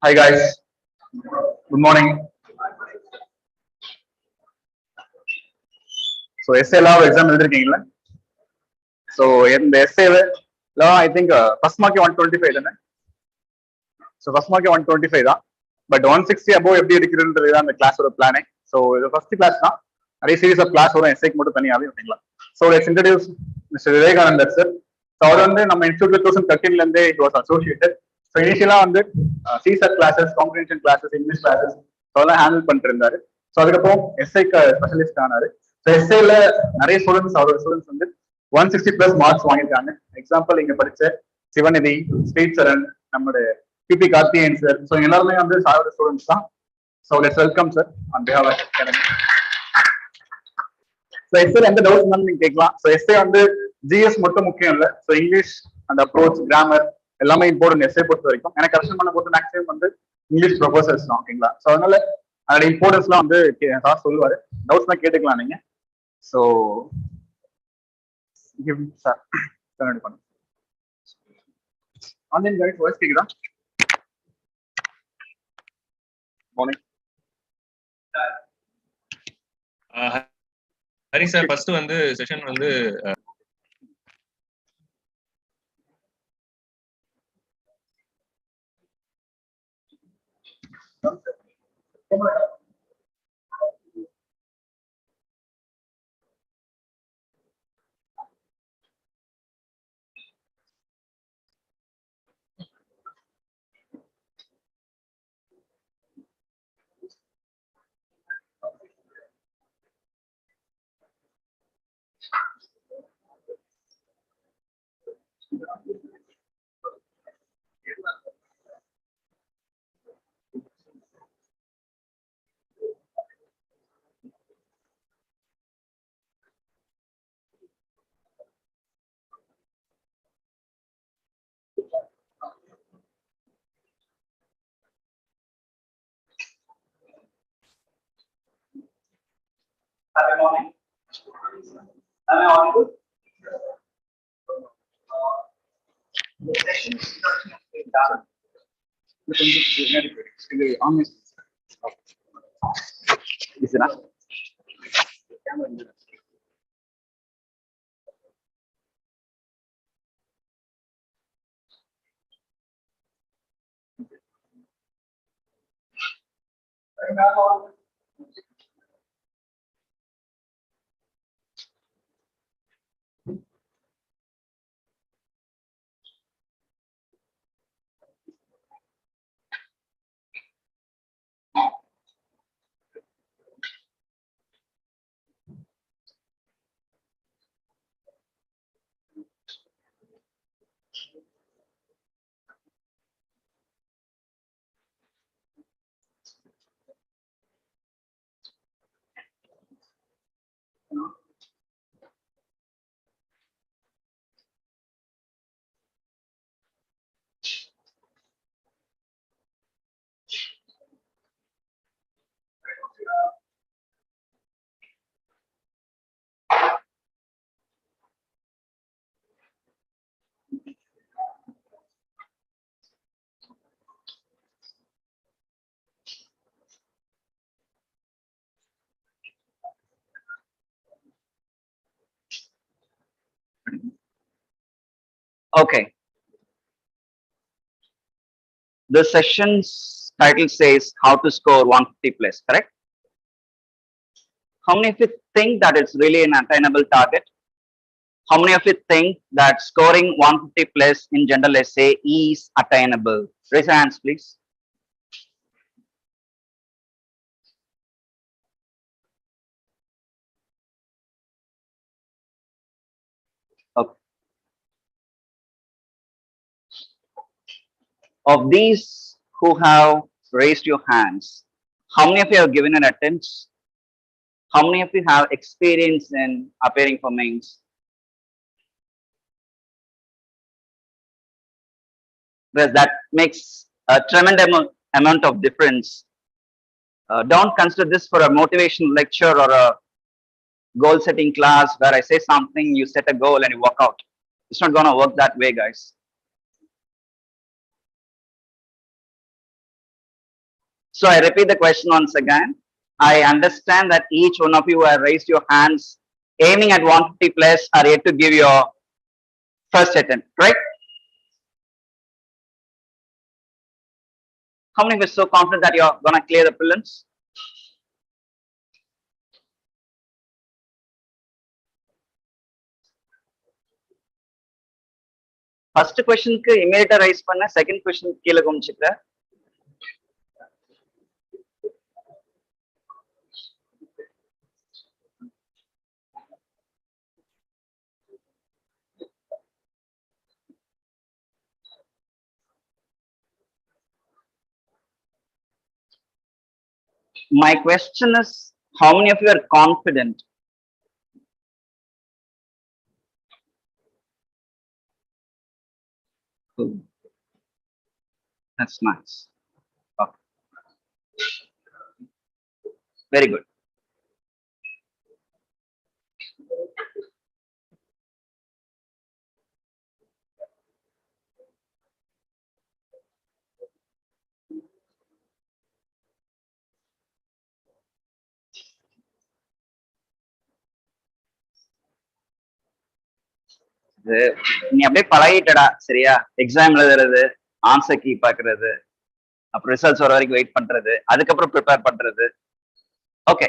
Hi guys, good morning. So essay law exam எழுதிருக்கீங்களா? So இந்த essay law I think first mark 125 தானே? So first mark 125 தான். But 160 above எப்படி எடுக்கிறதுன்றது தான் அந்த கிளாஸோட பிளானே. So இது ஃபர்ஸ்ட் கிளாஸ் தான். நிறைய சீரிஸ் ஆஃப் கிளாஸ் வரும் எஸ்ஐக்கு மட்டும் தனியாகவே ஓகேங்களா. So let's introduce mister Vivekanandar sir. So அவர் வந்து நம்ம இன்ஸ்டியூட் 2013 இருந்து it was associated. So initially வந்து சிசெட் classes, comprehension classes, English classes அதெல்லாம் ஹேண்டில் பண்ணிட்டு இருந்தாரு. ஸோ அதுக்கப்புறம் எஸ்ஐக்கு ஸ்பெஷலிஸ்ட் ஆனாரு. ஸோ எஸ்ஐல நிறைய ஸ்டூடெண்ட்ஸ், அவரோட ஸ்டூடெண்ட்ஸ் வந்து 160+ மார்க்ஸ் வாங்கியிருக்காங்க. எக்ஸாம்பிள் இங்க படிச்ச சிவநிதி, ஸ்ரீட் சரண், நம்மளுடைய பிபி கார்த்திகேயன் சார். ஸோ எல்லாருமே வந்து சாரோட ஸ்டூடெண்ட்ஸ் தான். So let's welcome sir on behalf of academy. So எஸ்ஏ எந்த டவுட் இருந்தாலும் நீங்க கேட்கலாம். ஸோ எஸ்ஏ வந்து ஜிஎஸ் மட்டும் முக்கியம் இல்லை. ஸோ இங்கிலீஷ் அந்த அப்ரோச், கிராமர் எல்லாமே இம்பார்ட்டன்ட் எஸ்ஏ பொறுத்த வரைக்கும். எனக்கு கரெக்ஷன் பண்ண பொறுத்த மேக்ஸிமம் வந்து இங்கிலீஷ் ப்ரொபோசல்ஸ் தான் ஓகேங்களா. ஸோ அதனால அதோட இம்பார்ட்டன்ஸ்லாம் வந்து சார் சொல்லுவாரு. டவுட்ஸ்லாம் கேட்டுக்கலாம் நீங்க. ஸோ சார் பண்ணுங்க. ஆன்லைன் கைட் வாய்ஸ் கேக்குதா? மார்னிங் ஹரி சார், ஃபர்ஸ்ட் வந்து செஷன் வந்து Happy morning. Am I audible? The session introduction has been done. Is it enough? Okay. The session's title says how to score 150+, correct? How many of you think that it's really an attainable target? How many of you think that scoring 150+ in general essay is attainable? Raise your hands, please. Okay. Of these who have raised your hands, how many of you have given an attempt? How many of you have experience in appearing for mains? Because that makes a tremendous amount of difference. Don't consider this for a motivational lecture or a goal setting class where I say something, you set a goal and you walk out. It's not gonna work that way, guys. So I repeat the question once again. I understand that each one of you have raised your hands aiming at 150 plus are yet to give your first attempt, right? How many of you are so confident that you're gonna clear the prelims? First question ku immediate raise panna, second question கீழ குமிச்சிட்டேன். My question is, how many of you are confident? Ooh. That's nice. Okay. Very good. நீ அப்படியே பழகிட்டடா சரியா? Exam எழுதுறது, answer key பாக்குறது, அப்புறம் results வர வரைக்கும் wait பண்றது, அதுக்கப்புறம் ப்ரிப்பேர் பண்றது. Okay.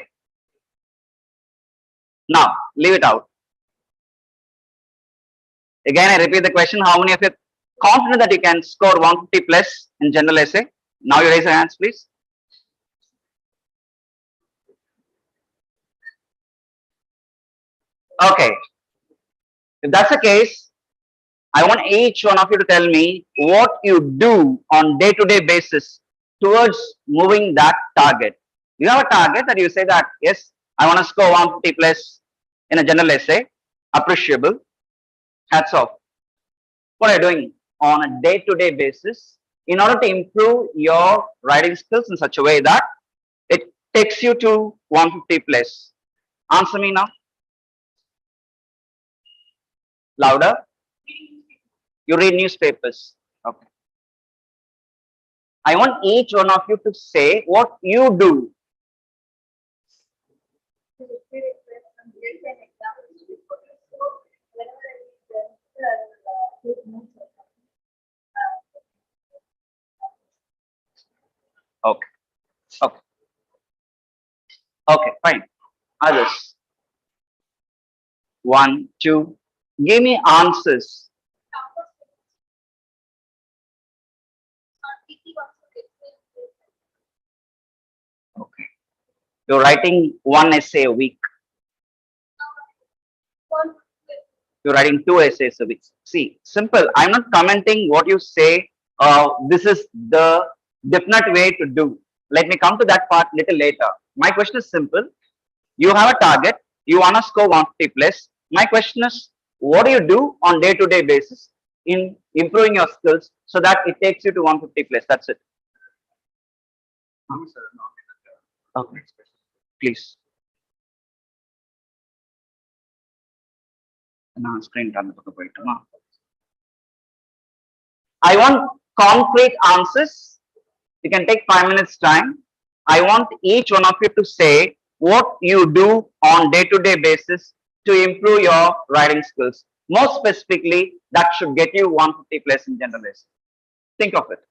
Now leave it out. Again, I repeat the question: how many of you are confident that you can score 150 plus in general essay? Now you raise your hands, please. Okay. If that's the case, I want each one of you to tell me what you do on day-to-day basis towards moving that target. You have a target that you say that, yes, I want to score 150 plus in a general essay, appreciable, hats off. What are you doing on a day-to-day basis in order to improve your writing skills in such a way that it takes you to 150 plus? Answer me now. Louder. You read newspapers. Okay. I want each one of you to say what you do. Okay. Okay. Okay, fine. Others. 1, 2. Give me answers. Okay. You're writing one essay a week. You're writing 2 essays a week. See, simple. I'm not commenting what you say. This is the definite way to do. Let me come to that part little later. My question is simple. You have a target. You want to score 150 plus. My question is, what do you do on day-to-day basis in improving your skills so that it takes you to 150 plus? That's it. Okay. Please. Screen I want concrete answers. You can take 5 minutes time. I want each one of you to say what you do on day-to-day basis to improve your writing skills. More specifically, that should get you 150 plus in general essay. Think of it.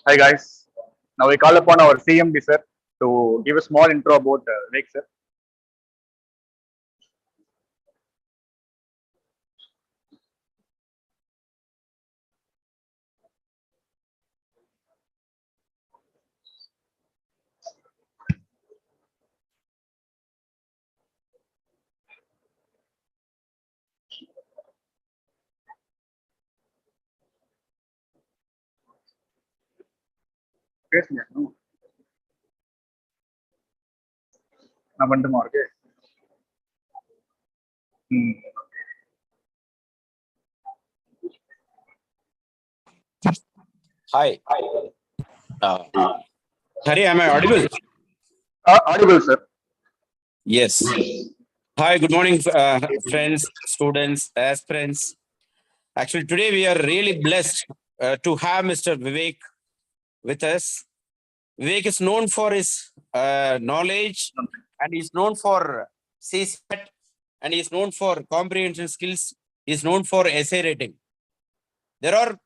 Hi guys. Now we call upon our CMD sir to give a small intro about Vivek sir. நான் பண்ணட்டுமா இருக்கு Hi. Hari, am I audible? Audible, sir. Yes. Hi, good morning, friends, students, aspirants. Actually, today we are really blessed to have Mr. Vivek with us. Vivek is known for his knowledge, and he's known for CSET, and he's known for comprehension skills. He's known for essay rating. There are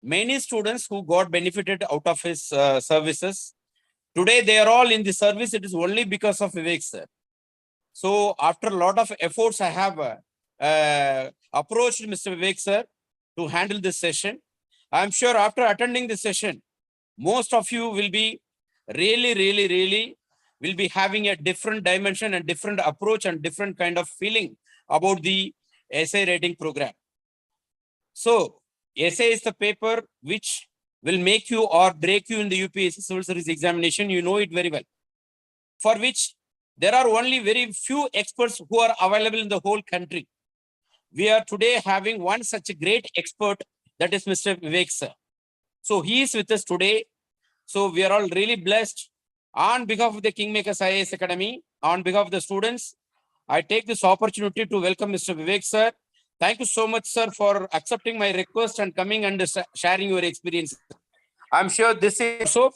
many students who got benefited out of his services. Today, they are all in the service. It is only because of Vivek, sir. So, after a lot of efforts, I have approached Mr. Vivek, sir, to handle this session. I'm sure after attending this session, most of you will be really will be having a different dimension and different approach and different kind of feeling about the essay rating program. So, essay is the paper which will make you or break you in the UPSC civil service examination. You know it very well. For which there are only very few experts who are available in the whole country. We are today having one such a great expert, that is Mr. Vivek, sir. So he is with us today. So we are all really blessed. On behalf of the KingMakers IAS Academy, on behalf of the students, I take this opportunity to welcome Mr. Vivek, sir. Thank you so much, sir, for accepting my request and coming and sharing your experience. I'm sure this is also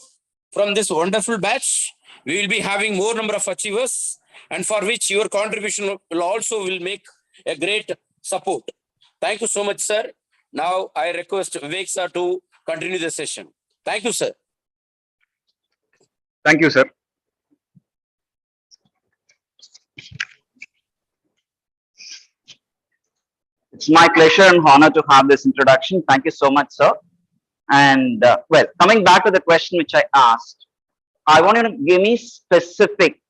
from this wonderful batch, we will be having more number of achievers, and for which your contribution will also make a great support. Thank you so much, sir. Now I request Vivek, sir, to continue the session. Thank you, sir. Thank you, sir. It's my pleasure and honor to have this introduction. Thank you so much, sir. And well, coming back to the question which I asked, I want you to give me specific.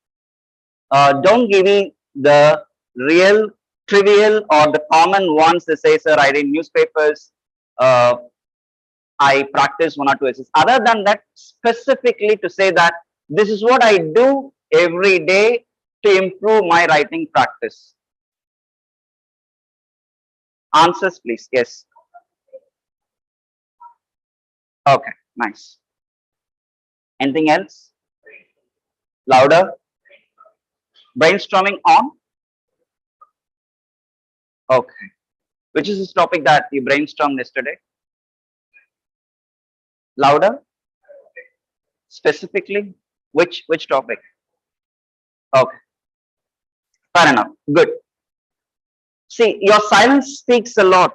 Don't give me the real, trivial, or the common ones. They say, sir, I read newspapers. I practice one or two essays. Other than that, specifically to say that this is what I do every day to improve my writing practice. Answers, please. Yes. Okay, nice. Anything else? Louder. Brainstorming on? Okay. Which is this topic that you brainstormed yesterday? Louder? Specifically? Which topic? Okay. Fair enough. Good. See, your silence speaks a lot.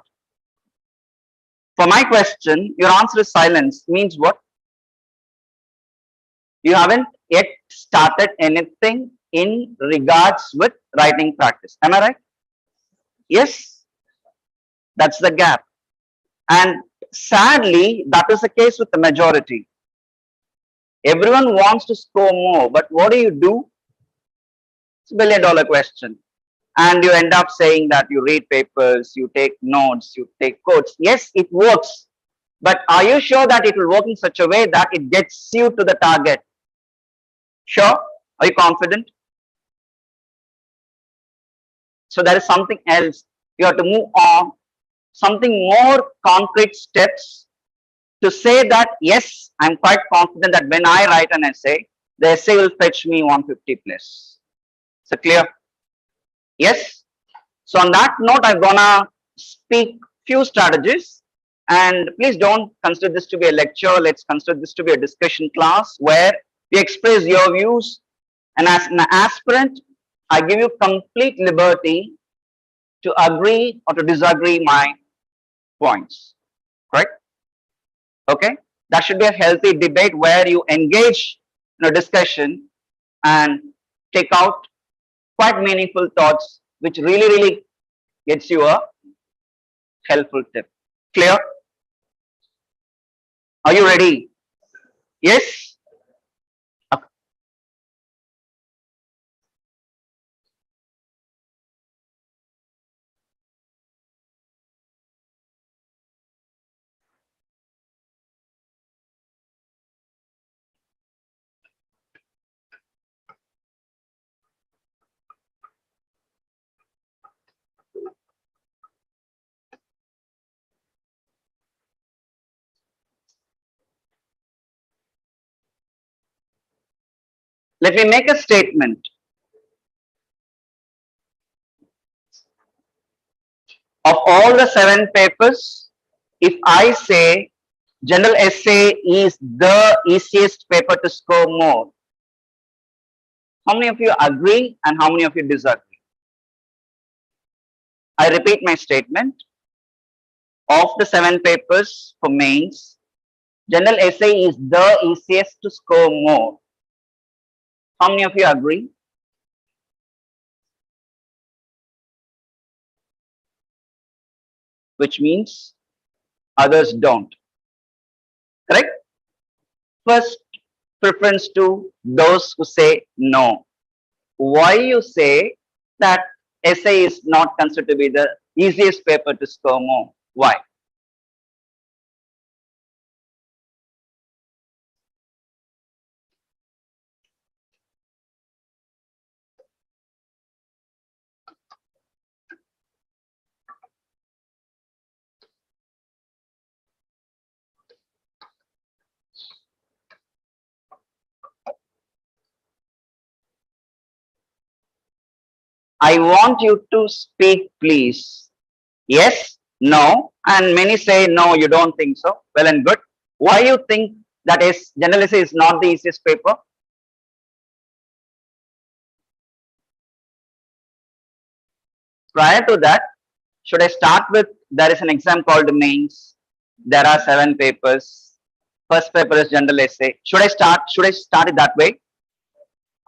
For my question, your answer is silence. Means what? You haven't yet started anything in regards with writing practice. Am I right? Yes. That's the gap. And sadly, that is the case with the majority. Everyone wants to score more, but what do? It's a $1 billion question. And you end up saying that you read papers, you take notes, you take quotes. Yes, it works. But are you sure that it will work in such a way that it gets you to the target? Sure? Are you confident? So there is something else. You have to move on. Something more concrete steps to say that, yes, I'm quite confident that when I write an essay, the essay will fetch me 150 plus. So clear? Yes. So on that note, I'm gonna speak few strategies, and please don't consider this to be a lecture. Let's consider this to be a discussion class where you express your views, and as an aspirant, I give you complete liberty to agree or to disagree my points. Correct? Okay, that should be a healthy debate where you engage in a discussion and take out quite meaningful thoughts, which really gets you a helpful tip. Clear? Are you ready? Yes? Okay. Let me make a statement. Of all the 7 papers, if I say general essay is the easiest paper to score more, how many of you agree and how many of you disagree? I repeat my statement. Of the 7 papers for mains, general essay is the easiest to score more. How many of you agree? Which means others don't. Correct? First preference to those who say no. Why you say that essay is not considered to be the easiest paper to score more? Why? I want you to speak, please. Yes, no, and many say no, you don't think so. Well and good. Why you think that is general essay is not the easiest paper? Prior to that, should I start with there is an exam called mains. There are 7 papers. First paper is general essay. Should I start it that way?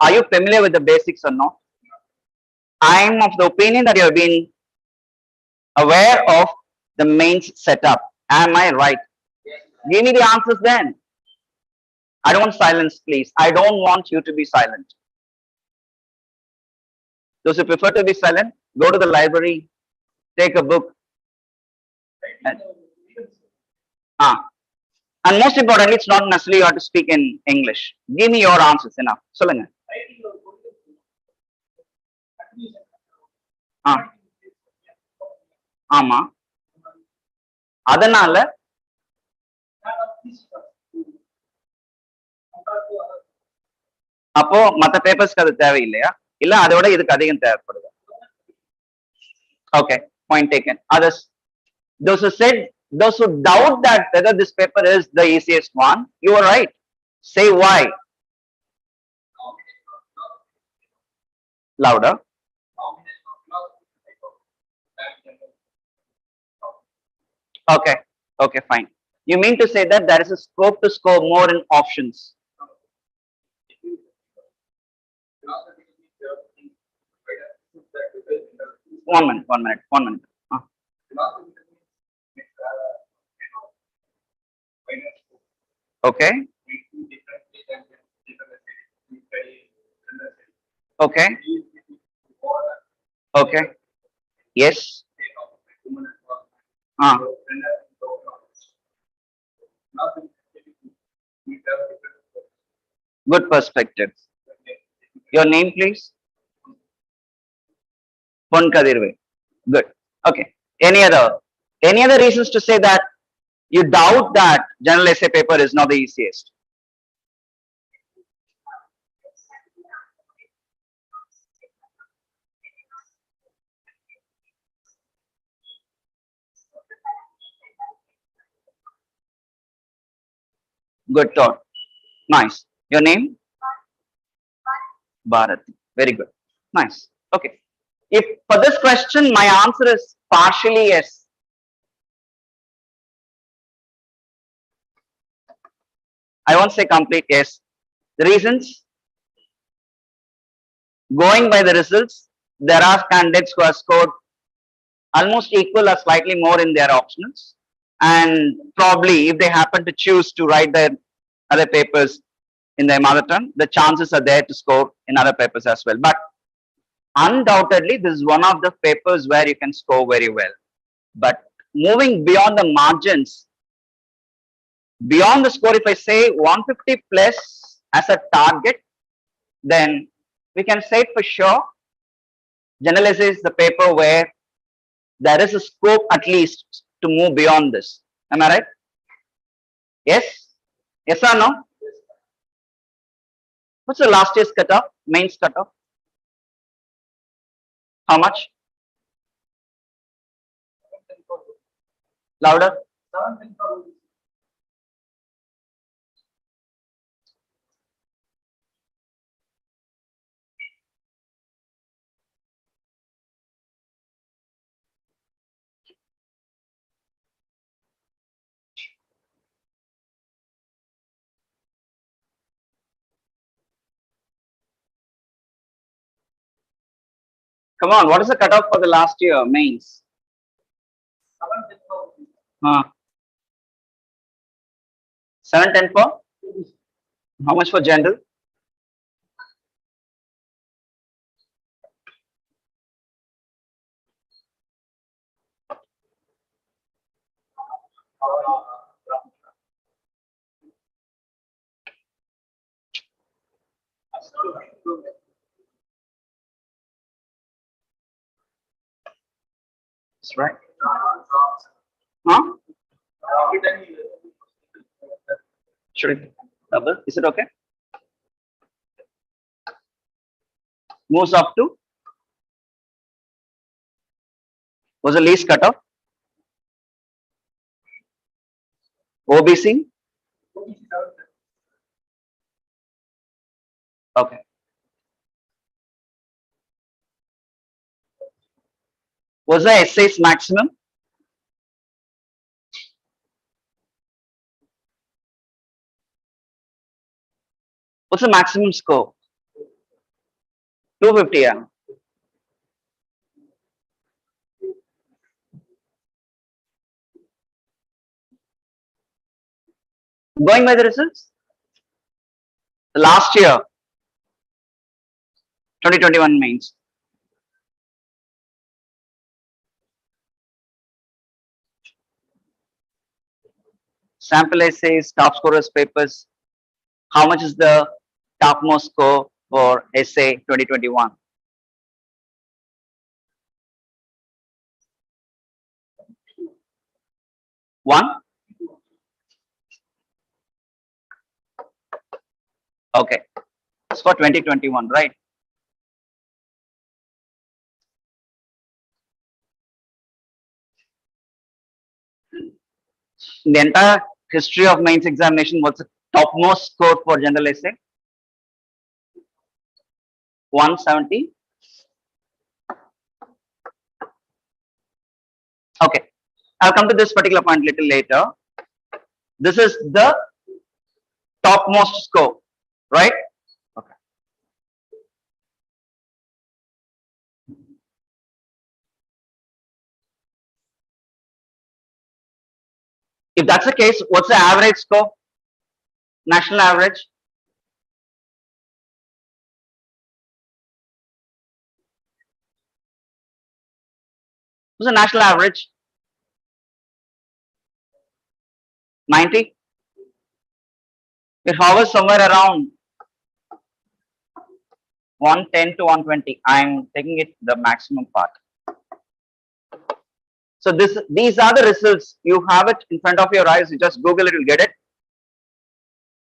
Are you familiar with the basics or not? I'm of the opinion that you have been aware of the mains setup. Am I right? Give me the answers then. I don't want silence, please. I don't want you to be silent. Those who prefer to be silent, go to the library, take a book. And most importantly, it's not necessarily you have to speak in English. Give me your answers enough. Solunga. ஆமா அதனால அப்போ மத்த பேப்பர்ஸ்க்கு அது தேவையில்லையா இல்ல அதோட இதுக்கு அதிகம் தேவைப்படுது okay point taken others those who doubt that whether this paper is the easiest one you are right say why louder okay fine you mean to say that there is a scope to score more in options one minute okay okay yes good perspective your name please Ponkadirve. Good. Okay. Any other reasons to say that you doubt that general essay paper is not the easiest? Good thought. Nice. Your name? Bharati. Very good. Nice. Okay. If for this question my answer is partially yes, I won't say complete yes. The reasons, going by the results, there are candidates who have scored almost equal or slightly more in their optionals, and probably if they happen to choose to write their other papers in their mother tongue, the chances are there to score in other papers as well. But undoubtedly, this is one of the papers where you can score very well. But moving beyond the margins, beyond the score, if I say 150 plus as a target, then we can say for sure, general essay is the paper where there is a scope at least to move beyond this. Am I right? Yes? Yes or no? What's the last year's cutoff? Mains cutoff? How much? Louder. Come on, what is the cutoff for the last year mains? Huh. 710 for? How much for general? That's right. Huh? Should it double? Is it okay? Moves up to? Was the least cutoff? OBC? Okay. Was the essays maximum? What's the maximum score? 250, yeah. Going by the results? Last year, 2021 mains. Sample essays, top scorers papers. How much is the topmost score for essay 2021? One? Okay. It's for 2021, right? In the entire history of mains examination, what's the topmost score for general essay? 170. Okay, I'll come to this particular point little later. This is the topmost score, right? Okay. If that's the case, what's the average score? National average? What's the national average? 90? It hovers somewhere around 110 to 120. I'm taking it the maximum part. So these are the results. You have it in front of your eyes. You just Google it, you'll get it.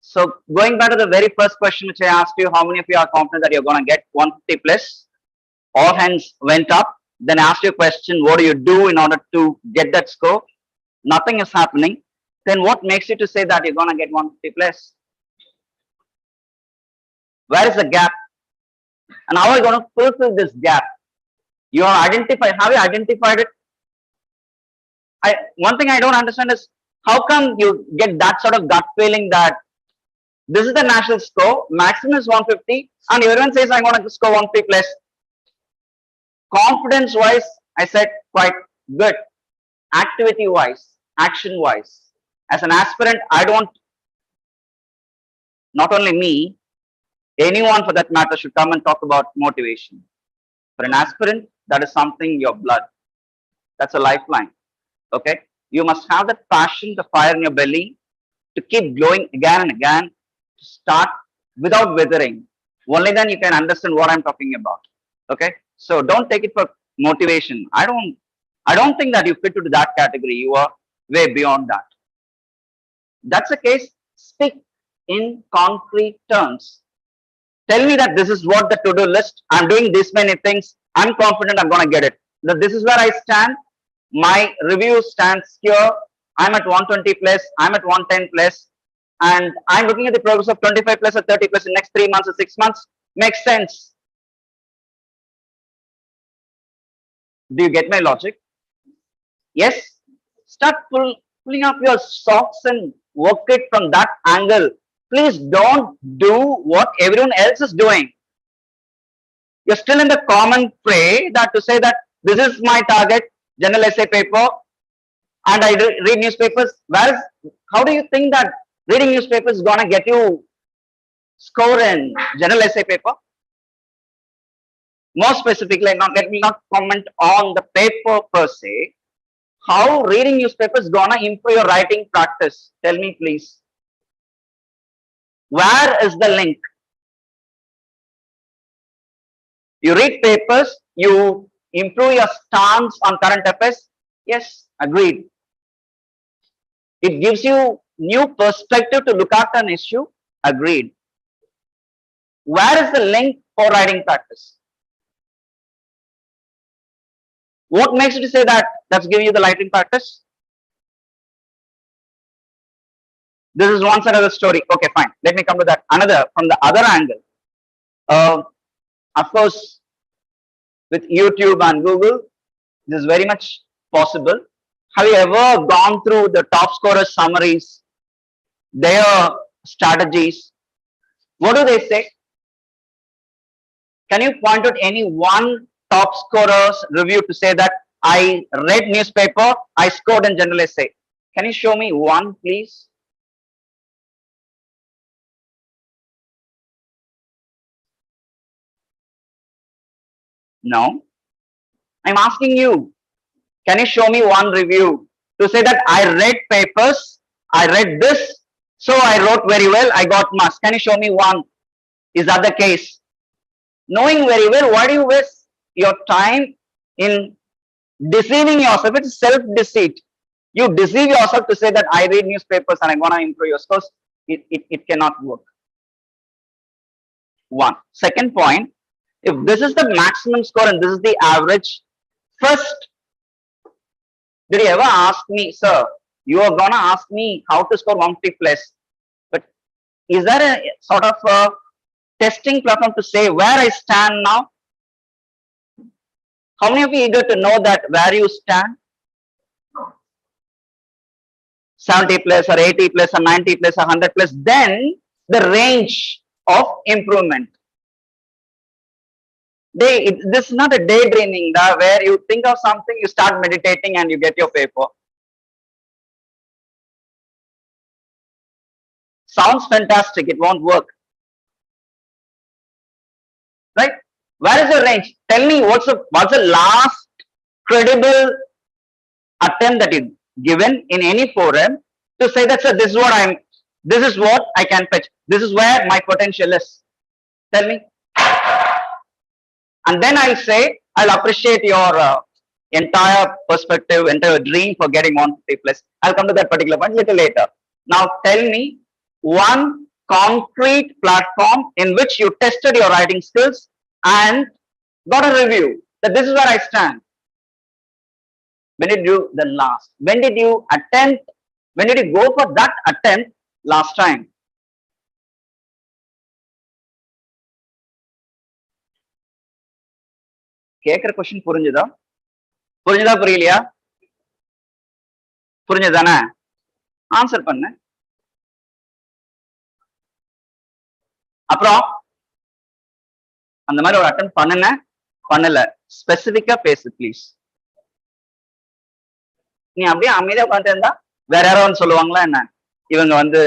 So going back to the very first question which I asked you, how many of you are confident that you're going to get 150 plus? All hands went up. Then I asked you a question, what do you do in order to get that score? Nothing is happening. Then what makes you to say that you're going to get 150 plus? Where is the gap? And how are you going to fulfill this gap? You are identified. Have you identified it? One thing I don't understand is how come you get that sort of gut feeling that this is the national score, maximum is 150, and everyone says I'm going to score 150 plus. Confidence wise, I said quite good. Activity wise, action wise, as an aspirant, I don't, not only me, anyone for that matter should come and talk about motivation. For an aspirant, that is something your blood. That's a lifeline. Okay, you must have that passion, the fire in your belly to keep glowing again and again, to start without withering. Only then you can understand what I'm talking about. Okay, so don't take it for motivation. I don't think that you fit into that category. You are way beyond that. That's the case. Speak in concrete terms. Tell me that this is what the to-do list. I'm doing this many things. I'm confident I'm going to get it. That this is where I stand. My review stands here. I'm at 120 plus. I'm at 110 plus. And I'm looking at the progress of 25 plus or 30 plus in next 3 months or 6 months. Makes sense. Do you get my logic? Yes. Start pulling up your socks and work it from that angle. Please don't do what everyone else is doing. You're still in the common fray that to say that this is my target, general essay paper, and I read newspapers. Whereas, how do you think that reading newspapers is gonna get you score in general essay paper? More specifically, let me not comment on the paper per se. How reading newspapers is gonna improve your writing practice? Tell me, please. Where is the link? You read papers, you improve your stance on current affairs. Yes, agreed. It gives you new perspective to look at an issue. Agreed. Where is the link for writing practice? What makes you to say that that's giving you the writing practice? This is one side of the story. Okay, fine. Let me come to that. Another from the other angle. Of course, with YouTube and Google, this is very much possible. Have you ever gone through the top scorers summaries, their strategies? What do they say? Can you point out any one top scorer's review to say that I read newspaper, I scored in general essay? Can you show me one, please? No. I'm asking you, can you show me one review to say that I read papers, I read this, so I wrote very well, I got marks? Can you show me one? Is that the case? Knowing very well, why do you waste your time in deceiving yourself? It's self-deceit. You deceive yourself to say that I read newspapers and I'm going to improve your scores. It cannot work. One. Second point, if this is the maximum score and this is the average, first, did you ever ask me, sir, you are going to ask me how to score 150 plus, but is there a sort of a testing platform to say where I stand now? How many of you eager to know that where you stand? 70 plus or 80 plus or 90 plus or 100 plus, then the range of improvement. This is not a daydreaming where you think of something, you start meditating and you get your paper. Sounds fantastic, it won't work. Right? Where is your range? Tell me what's the last credible attempt that you given in any forum to say that, sir, this is what I can fetch. This is where my potential is. Tell me. And then I'll say, I'll appreciate your entire perspective, entire dream for getting 150 plus. I'll come to that particular point little later. Now tell me one concrete platform in which you tested your writing skills and got a review that this is where I stand. When did you the last? When did you attempt? When did you go for that attempt last time? கேக்குற question புரிஞ்சுதா? புரிஞ்சுதா புரியலையா? புரிஞ்சுதானே? Answer பண்ணு. அப்புறம் அந்த மாதிரி ஒரு attempt பண்ணல. ஸ்பெசிபிக்கா பேசு ப்ளீஸ். நீ அப்படியே அமைதியா உட்காந்து இருந்தா வேற யாரோ வந்து சொல்லுவாங்களா என்ன, இவங்க வந்து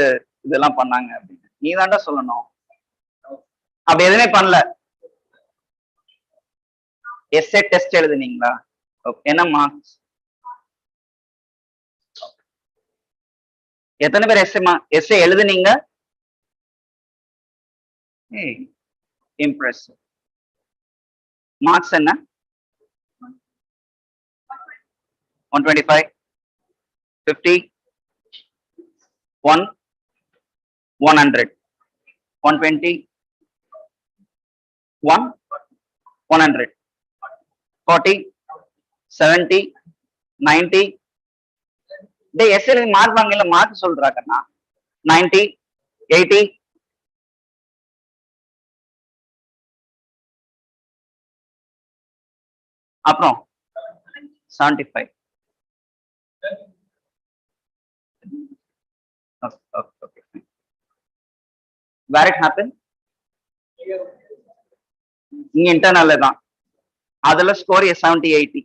இதெல்லாம் பண்ணாங்க அப்படின்னு. நீ தாண்டா சொல்லணும். அப்படி எதுவுமே பண்ணல. எஸ்ஏ டெஸ்ட் எழுதுனீங்களா? என்ன மார்க்ஸ்? எத்தனை பேர் எஸ்ஏ எழுதுனீங்க? இம்ப்ரெசிவ். மார்க்ஸ் என்ன? 125, 50, 100, 120, 1, 100, 40, 70, 90. டே எஸ்ஏல மார்க் வாங்கல மார்க் சொல்றா கண்ணா. 90, 80. அப்புறம் 75. Okay. Where it happened? நீங்க இன்டர்னல்ல தான். அதுல ஸ்கோர் 70, 80.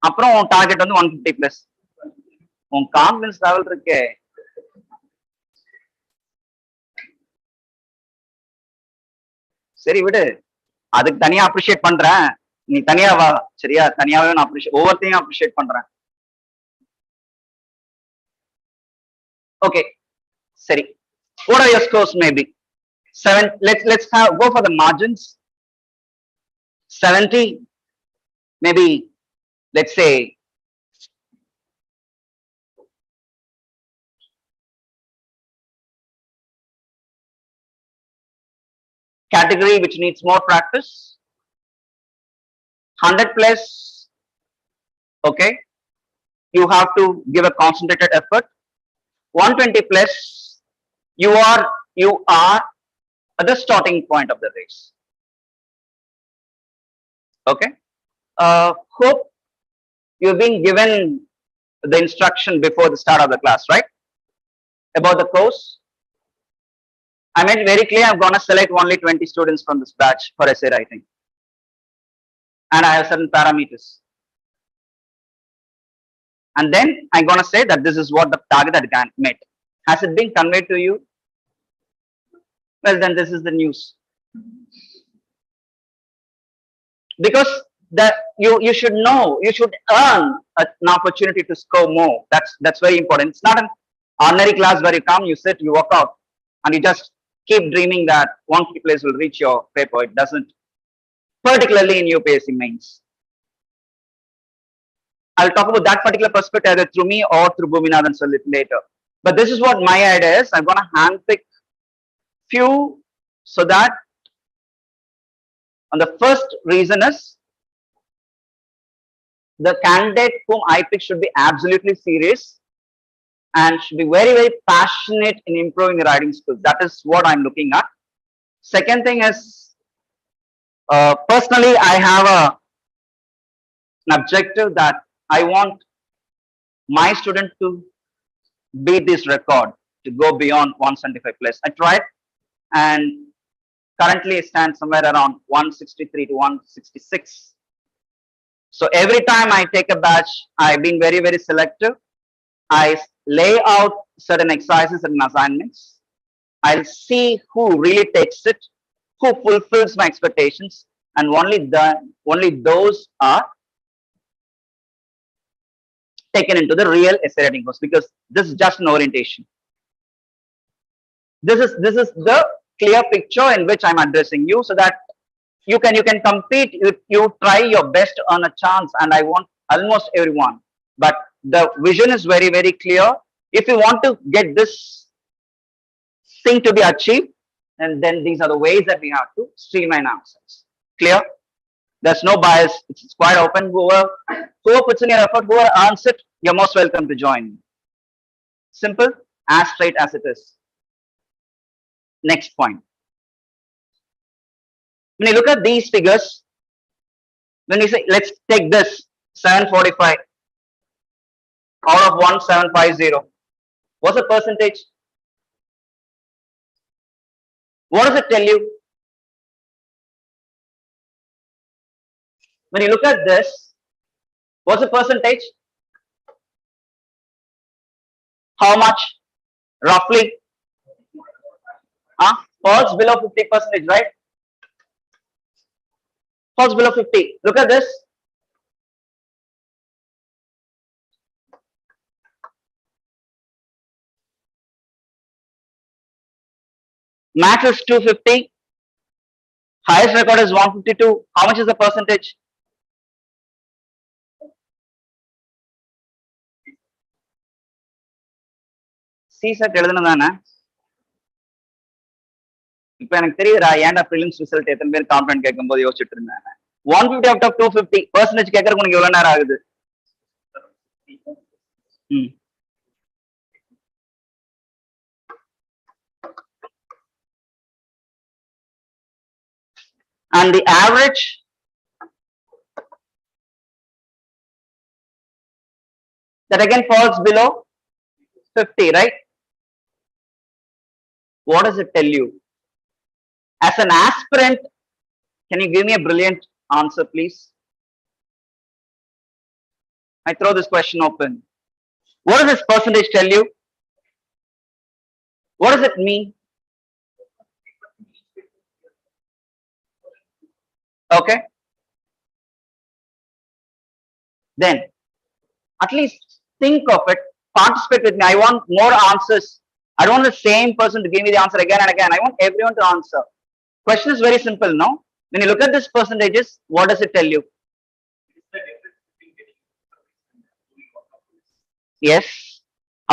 அப்புறம் டார்கெட் வந்து 150 பிளஸ். உன் கான்ஃபிடன்ஸ் லெவல் இருக்கே. சரி விடு, அதுக்கு தனியா அப்ரிஷியேட் பண்றேன். நீ தனியா வா, சரியா? தனியாவே நான் ஒவ்வொருத்தையும் அப்ரிஷியேட் பண்றேன். ஓகே சரி. What are your scores? Maybe 7. Let's go for the margins. 70, maybe let's say 100 category which needs more practice. 100 plus, okay, you have to give a concentrated effort. 120 plus, you are at the starting point of the race. Okay, hope you've been given the instruction before the start of the class, right? About the course. I made very clear I'm gonna select only 20 students from this batch for essay writing. And I have certain parameters. And then I'm gonna say that this is what the target that I met. Has it been conveyed to you? Well, then this is the news. Because that you should know, you should earn an opportunity to score more. That's very important. It's not an ordinary class where you come, you sit, you walk out, and you just keep dreaming that 150 place will reach your paper. It doesn't, particularly in UPSC mains. I'll talk about that particular perspective either through me or through Bhuminathan a little later. But this is what my idea is. I'm going to handpick few so that, and the first reason is the candidate whom I pick should be absolutely serious and should be very, very passionate in improving the writing skills. That is what I'm looking at. Second thing is, personally, I have an objective that I want my student to beat this record, to go beyond 175 plus. I tried, and currently it stands somewhere around 163 to 166. So every time I take a batch, I've been very, very selective. I lay out certain exercises and assignments. I'll see who really takes it, who fulfills my expectations, and only those are taken into the real essay writing course, because this is just an orientation. This is the clear picture in which I'm addressing you, so that you can compete. You try your best to earn a chance, and I want almost everyone. But the vision is very, very clear. If you want to get this thing to be achieved, and then these are the ways that we have to streamline ourselves. Clear? There's no bias. It's quite open. Whoever puts in your effort, whoever earns it, you're most welcome to join. Simple, as straight as it is. Next point. When you look at these figures, when you say, let's take this 745 out of 1750, what's the percentage? What does it tell you? When you look at this, what's the percentage? How much? Roughly? Falls below 50%, right? Falls below 50. Look at this. Max is 250. Highest record is 152. How much is the percentage? C set எழுதுனதானே? இப்போ எனக்கு தெரியுதுடா ஏன்டா prelims result எத்தனை பேர் component கேட்கும்போது யோசிச்சுட்டு இருந்தேன். 150 out of 250 percentage கேட்கறதுக்கு உனக்கு எவ்வளவு நேரம் ஆகுது? And the average that again falls below 50, right? What does it tell you? As an aspirant, can you give me a brilliant answer, please? I throw this question open. What does this percentage tell you? What does it mean? Okay. Then, at least think of it. Participate with me. I want more answers. I don't want the same person to give me the answer again and again. I want everyone to answer. Question is very simple, no? When you look at this percentages, what does it tell you? Yes.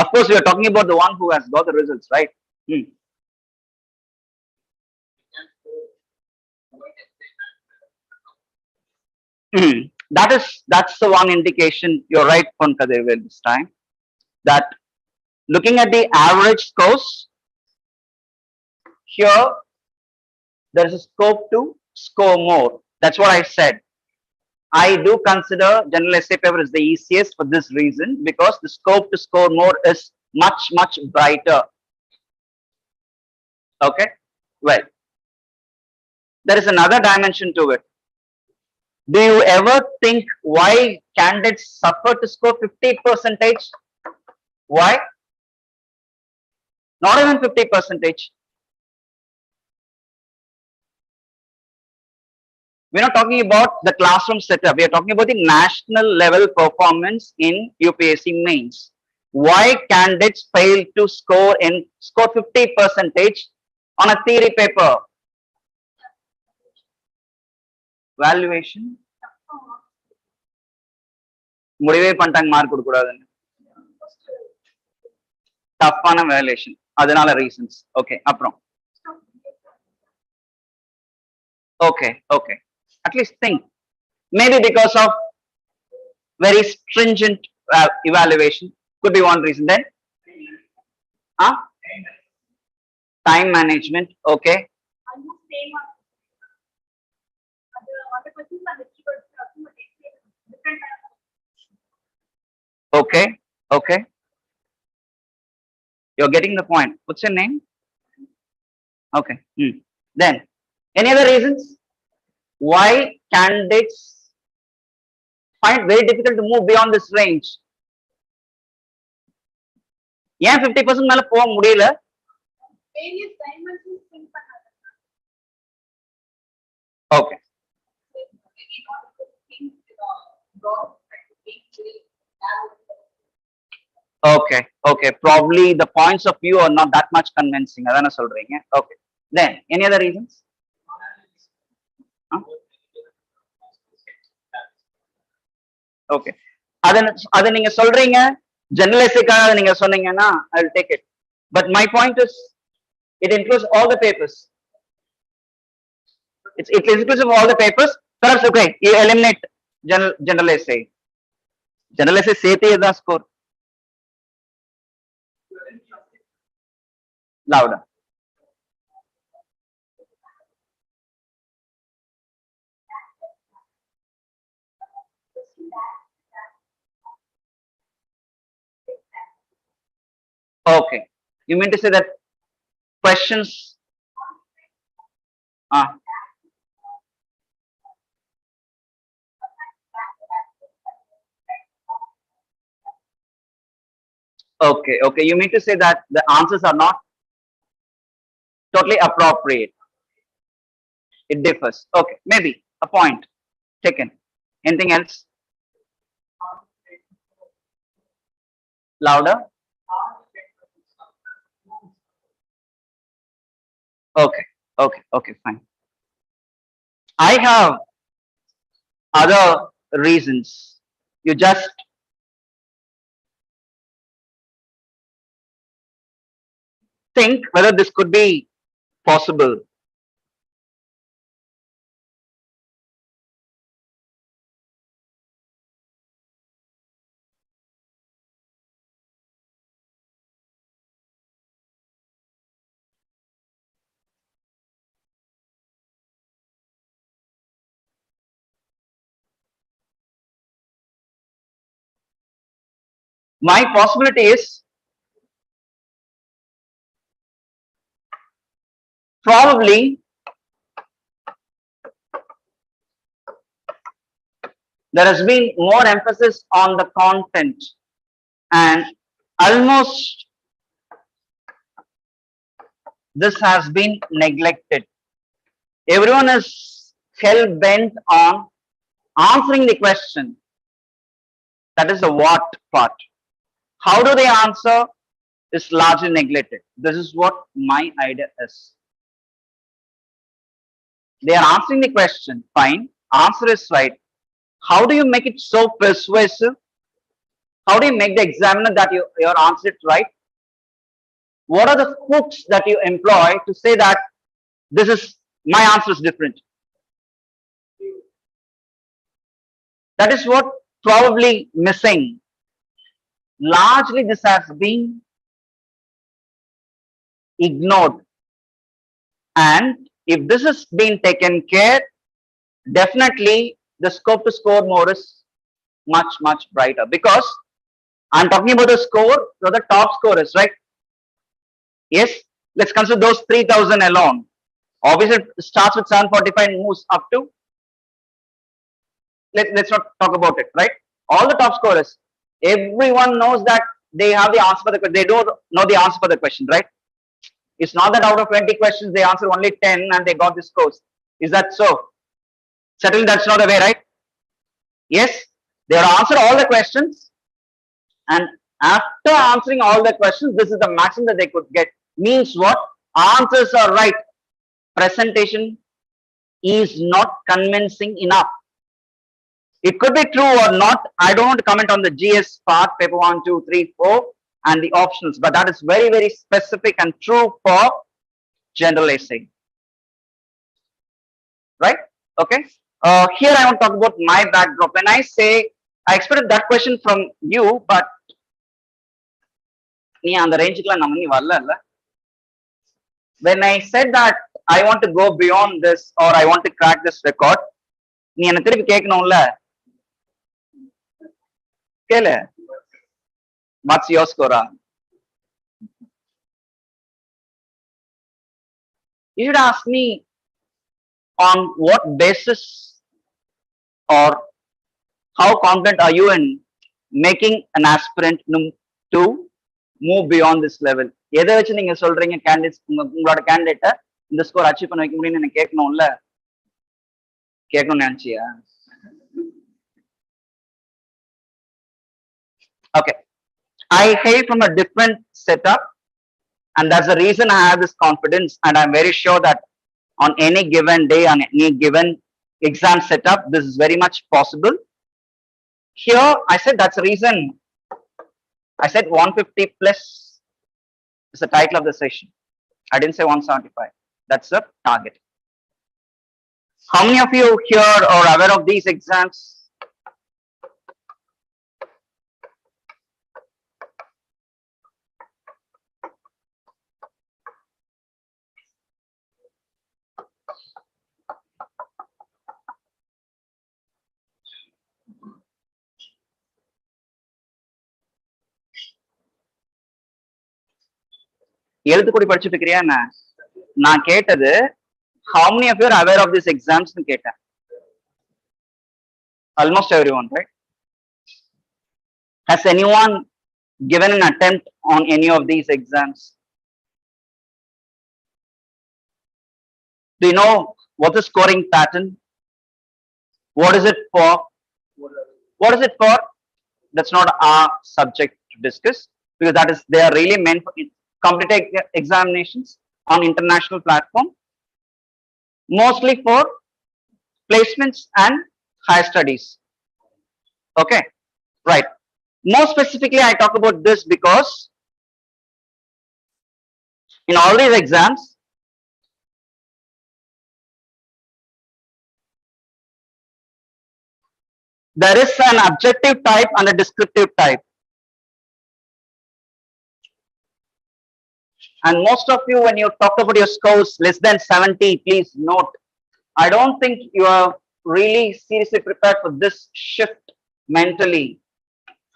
Of course, we are talking about the one who has got the results, right? That's the one indication. You're right, Pankadev, this time. That looking at the average scores, here there is a scope to score more. That's what I said. I do consider general essay paper is the easiest for this reason, because the scope to score more is much brighter. Okay, well, there is another dimension to it. Do you ever think why candidates suffer to score 50%? Why? Not even 50%. We're not talking about the classroom setup. We are talking about the national level performance in UPSC mains. Why candidates fail to score 50% on a theory paper? Valuation. முடிவே பண்ணிட்டாங்க mark கொடுக்க கூடாதுன்னு. டஃப்பான valuation, அதனால reasons. Okay, அப்புறம் okay, at least think. Maybe because of very stringent evaluation could be one reason. Then time management. Okay, okay, you're getting the point. What's your name? Okay. Then any other reasons why candidates find it very difficult to move beyond this range? ஏன் 50% மேல போக முடியல? Okay. Okay, probably the points of view are not that much convincing. adana solreenga. Okay, then any other reasons? Okay, அத நீங்க சொல்றீங்க, general essay-க்காக நீங்க சொன்னீங்கன்னா I will take it, but my point is it includes all the papers. It's inclusive of all the papers. Perhaps okay, you eliminate general essay. General essay சேர்த்தே தான் score. Louder. Okay, you mean to say that questions okay, you mean to say that the answers are not totally appropriate. It differs. Okay, maybe a point taken. Anything else? Louder. Okay, fine. I have other reasons. You just think whether this could be possible. My possibility is probably there has been more emphasis on the content and almost this has been neglected. Everyone is hell bent on answering the question. That is the what part. How do they answer is largely neglected. This is what my idea is. They are answering the question, fine, answer is right. How do you make it so persuasive? How do you make the examiner that your answer it right? What are the hooks that you employ to say that this is my answer is different? That is what probably missing. Largely this has been ignored. And if this is being taken care, definitely the scope to score more is much, much brighter. Because I'm talking about the score, so the top scorers, right? Yes, let's consider those 3,000 alone. Obviously, it starts with 745 and moves up to. Let's not talk about it, right? All the top scorers, everyone knows that they have the answer for the question. They don't know the answer for the question, right? It's not that out of 20 questions, they answer only 10 and they got the scores. Is that so? Certainly, that's not the way, right? Yes, they have answered all the questions. And after answering all the questions, this is the maximum that they could get. Means what? Answers are right. Presentation is not convincing enough. It could be true or not. I don't want to comment on the GS part, paper 1, 2, 3, 4, and the optionals, but that is very, very specific and true for general essay. Right? Okay. Here I want to talk about my backdrop. When I say, I expected that question from you, but when I said that I want to go beyond this or I want to crack this record, நீ என்ன திருப்பி கேட்கணும்ல கேளு what's your score? You should ask me on what basis or how confident are you in making an aspirant to move beyond this level. எதை வச்சு நீங்க சொல்றீங்க candidates உங்களோட கேண்டிடேட்டை இந்த ஸ்கோர் அச்சீவ் பண்ண வைக்க முடியும்னு எனக்கு கேட்கணும்ல கேட்கணும்னு நினைச்சியா? Okay, I hail from a different setup and that's the reason I have this confidence and I'm very sure that on any given day, on any given exam setup, this is very much possible. Here, I said that's the reason I said 150 plus is the title of the session. I didn't say 175. That's the target. How many of you here are aware of these exams? எழுத்துக்கூடி படிச்சுட்டு இருக்கிறியா என்ன? நான் கேட்டது how many of you are aware of these exams னு கேட்டேன். Almost everyone, right? Has anyone given an attempt on any of these exams? Do you know what is scoring pattern? What is it for? What is it for? That's not our subject to discuss because that is they are really meant for competitive examinations on international platform, mostly for placements and higher studies. Okay, right. More specifically, I talk about this because in all these exams, there is an objective type and a descriptive type. And most of you, when you talk about your scores less than 70, please note, I don't think you are really seriously prepared for this shift mentally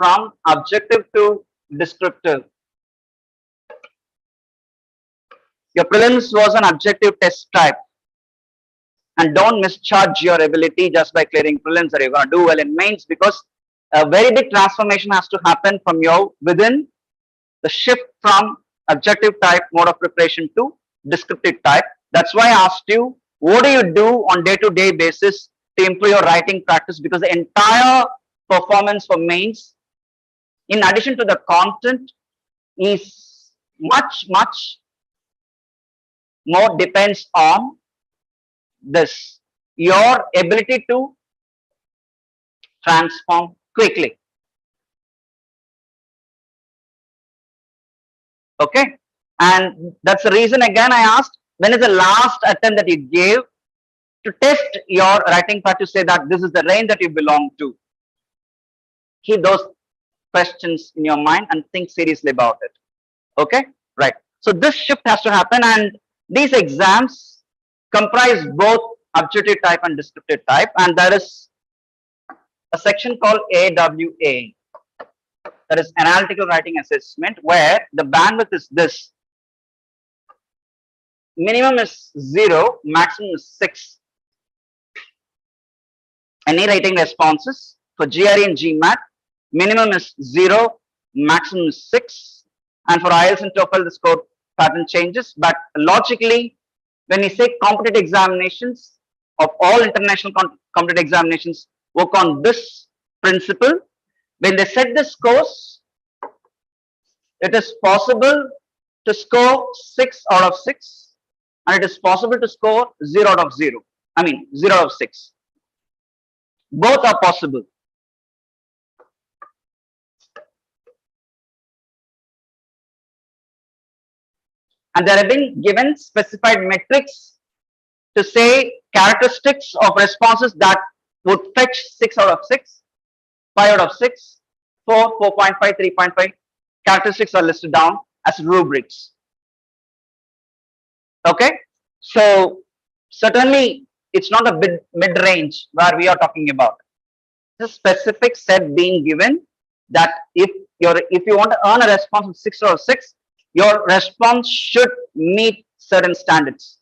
from objective to descriptive. Your prelims was an objective test type. And don't mischarge your ability just by clearing prelims that you're going to do well in mains, because a very big transformation has to happen from your within the shift from objective type mode of preparation to descriptive type. That's why I asked you, what do you do on day-to-day basis to improve your writing practice? Because the entire performance for mains, in addition to the content, is much more depends on this, your ability to transform quickly. Okay, and that's the reason again I asked, when is the last attempt that you gave to test your writing practice, say that this is the range that you belong to? Keep those questions in your mind and think seriously about it. Okay, right. So this shift has to happen, and these exams comprise both objective type and descriptive type, and there is a section called AWA, that is analytical writing assessment, where the bandwidth is this: minimum is 0, maximum is 6. Any writing responses for GRE and GMAT, minimum is 0, maximum is 6, and for IELTS and TOEFL the score pattern changes. But logically, when we say competitive examinations, of all international competitive examinations work on this principle, when they set the scores, it is possible to score 6 out of 6, and it is possible to score 0 out of 0. I mean 0 out of 6. Both are possible. And there have been given specified metrics to say characteristics of responses that would fetch 6 out of 6, 5 out of 6, 4, 4.5, 3.5. Characteristics are listed down as rubrics. Okay, so certainly it's not a mid-range where we are talking about. The specific set being given that if you want to earn a response of 6 out of 6, your response should meet certain standards.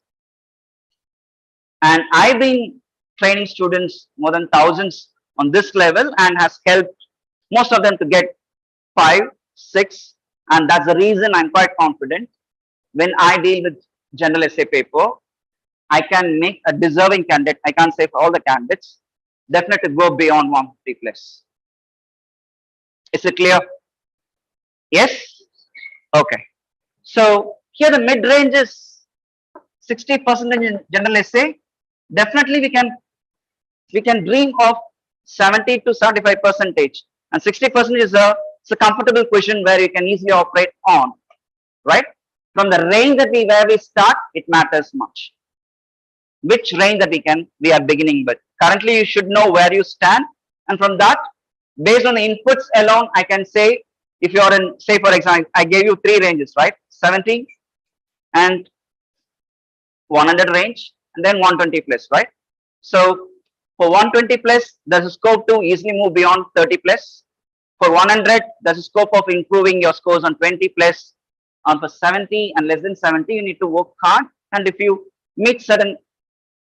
And I've been training students more than thousands on this level, and has helped most of them to get 5, 6, and that's the reason I'm quite confident when I deal with general essay paper, I can make a deserving candidate. I can't say for all the candidates, definitely go beyond 150 plus. Is it clear? Yes? Okay. So here the mid-range is 60% in general essay. Definitely we can dream of 70 to 75%, and 60% is a comfortable position where you can easily operate on, right? From the range that where we start, it matters much. Which range that we are beginning with. Currently, you should know where you stand, and from that, based on the inputs alone, I can say, if you are in, say for example, I gave you 3 ranges, right? 70 and 100 range, and then 120 plus, right? So for 120 plus, there's a scope to easily move beyond 30 plus. For 100, there's a scope of improving your scores on 20 plus. And for 70 and less than 70, you need to work hard. And if you meet certain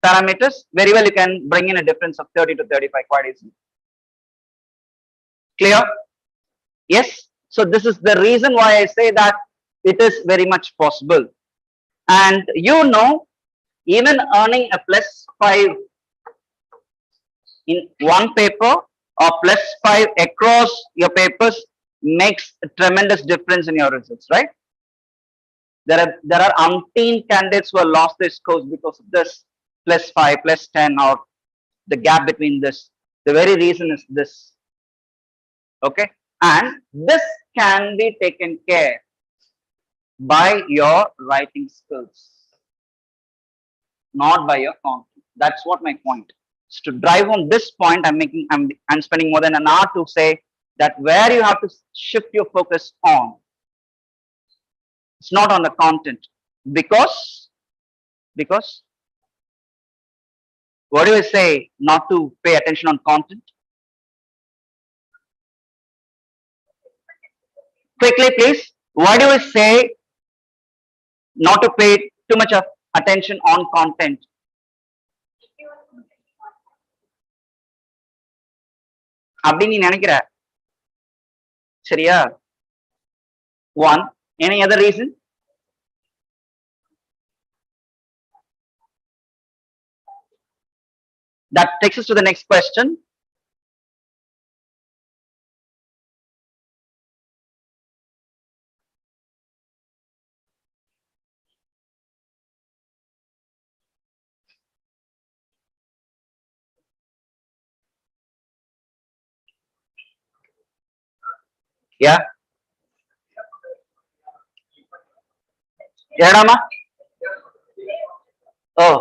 parameters, very well you can bring in a difference of 30 to 35 quite easily. Clear? Yes. So this is the reason why I say that it is very much possible. And you know, even earning a +5 in one paper or +5 across your papers makes a tremendous difference in your results, right? There are umpteen candidates who have lost their scores because of this +5, +10, or the gap between this. The very reason is this. Okay, and this can be taken care by your writing skills, not by your content. That's what my point. So to drive on this point, I'm spending more than an hour to say that where you have to shift your focus on. It's not on the content, because what do I say not to pay attention on content? Quickly, please. Why do we say not to pay too much of attention on content? அப்படி நீ நினைக்கிற சரியா? One. Any other reason? That takes us to the next question. Yeah. Yadama? Oh.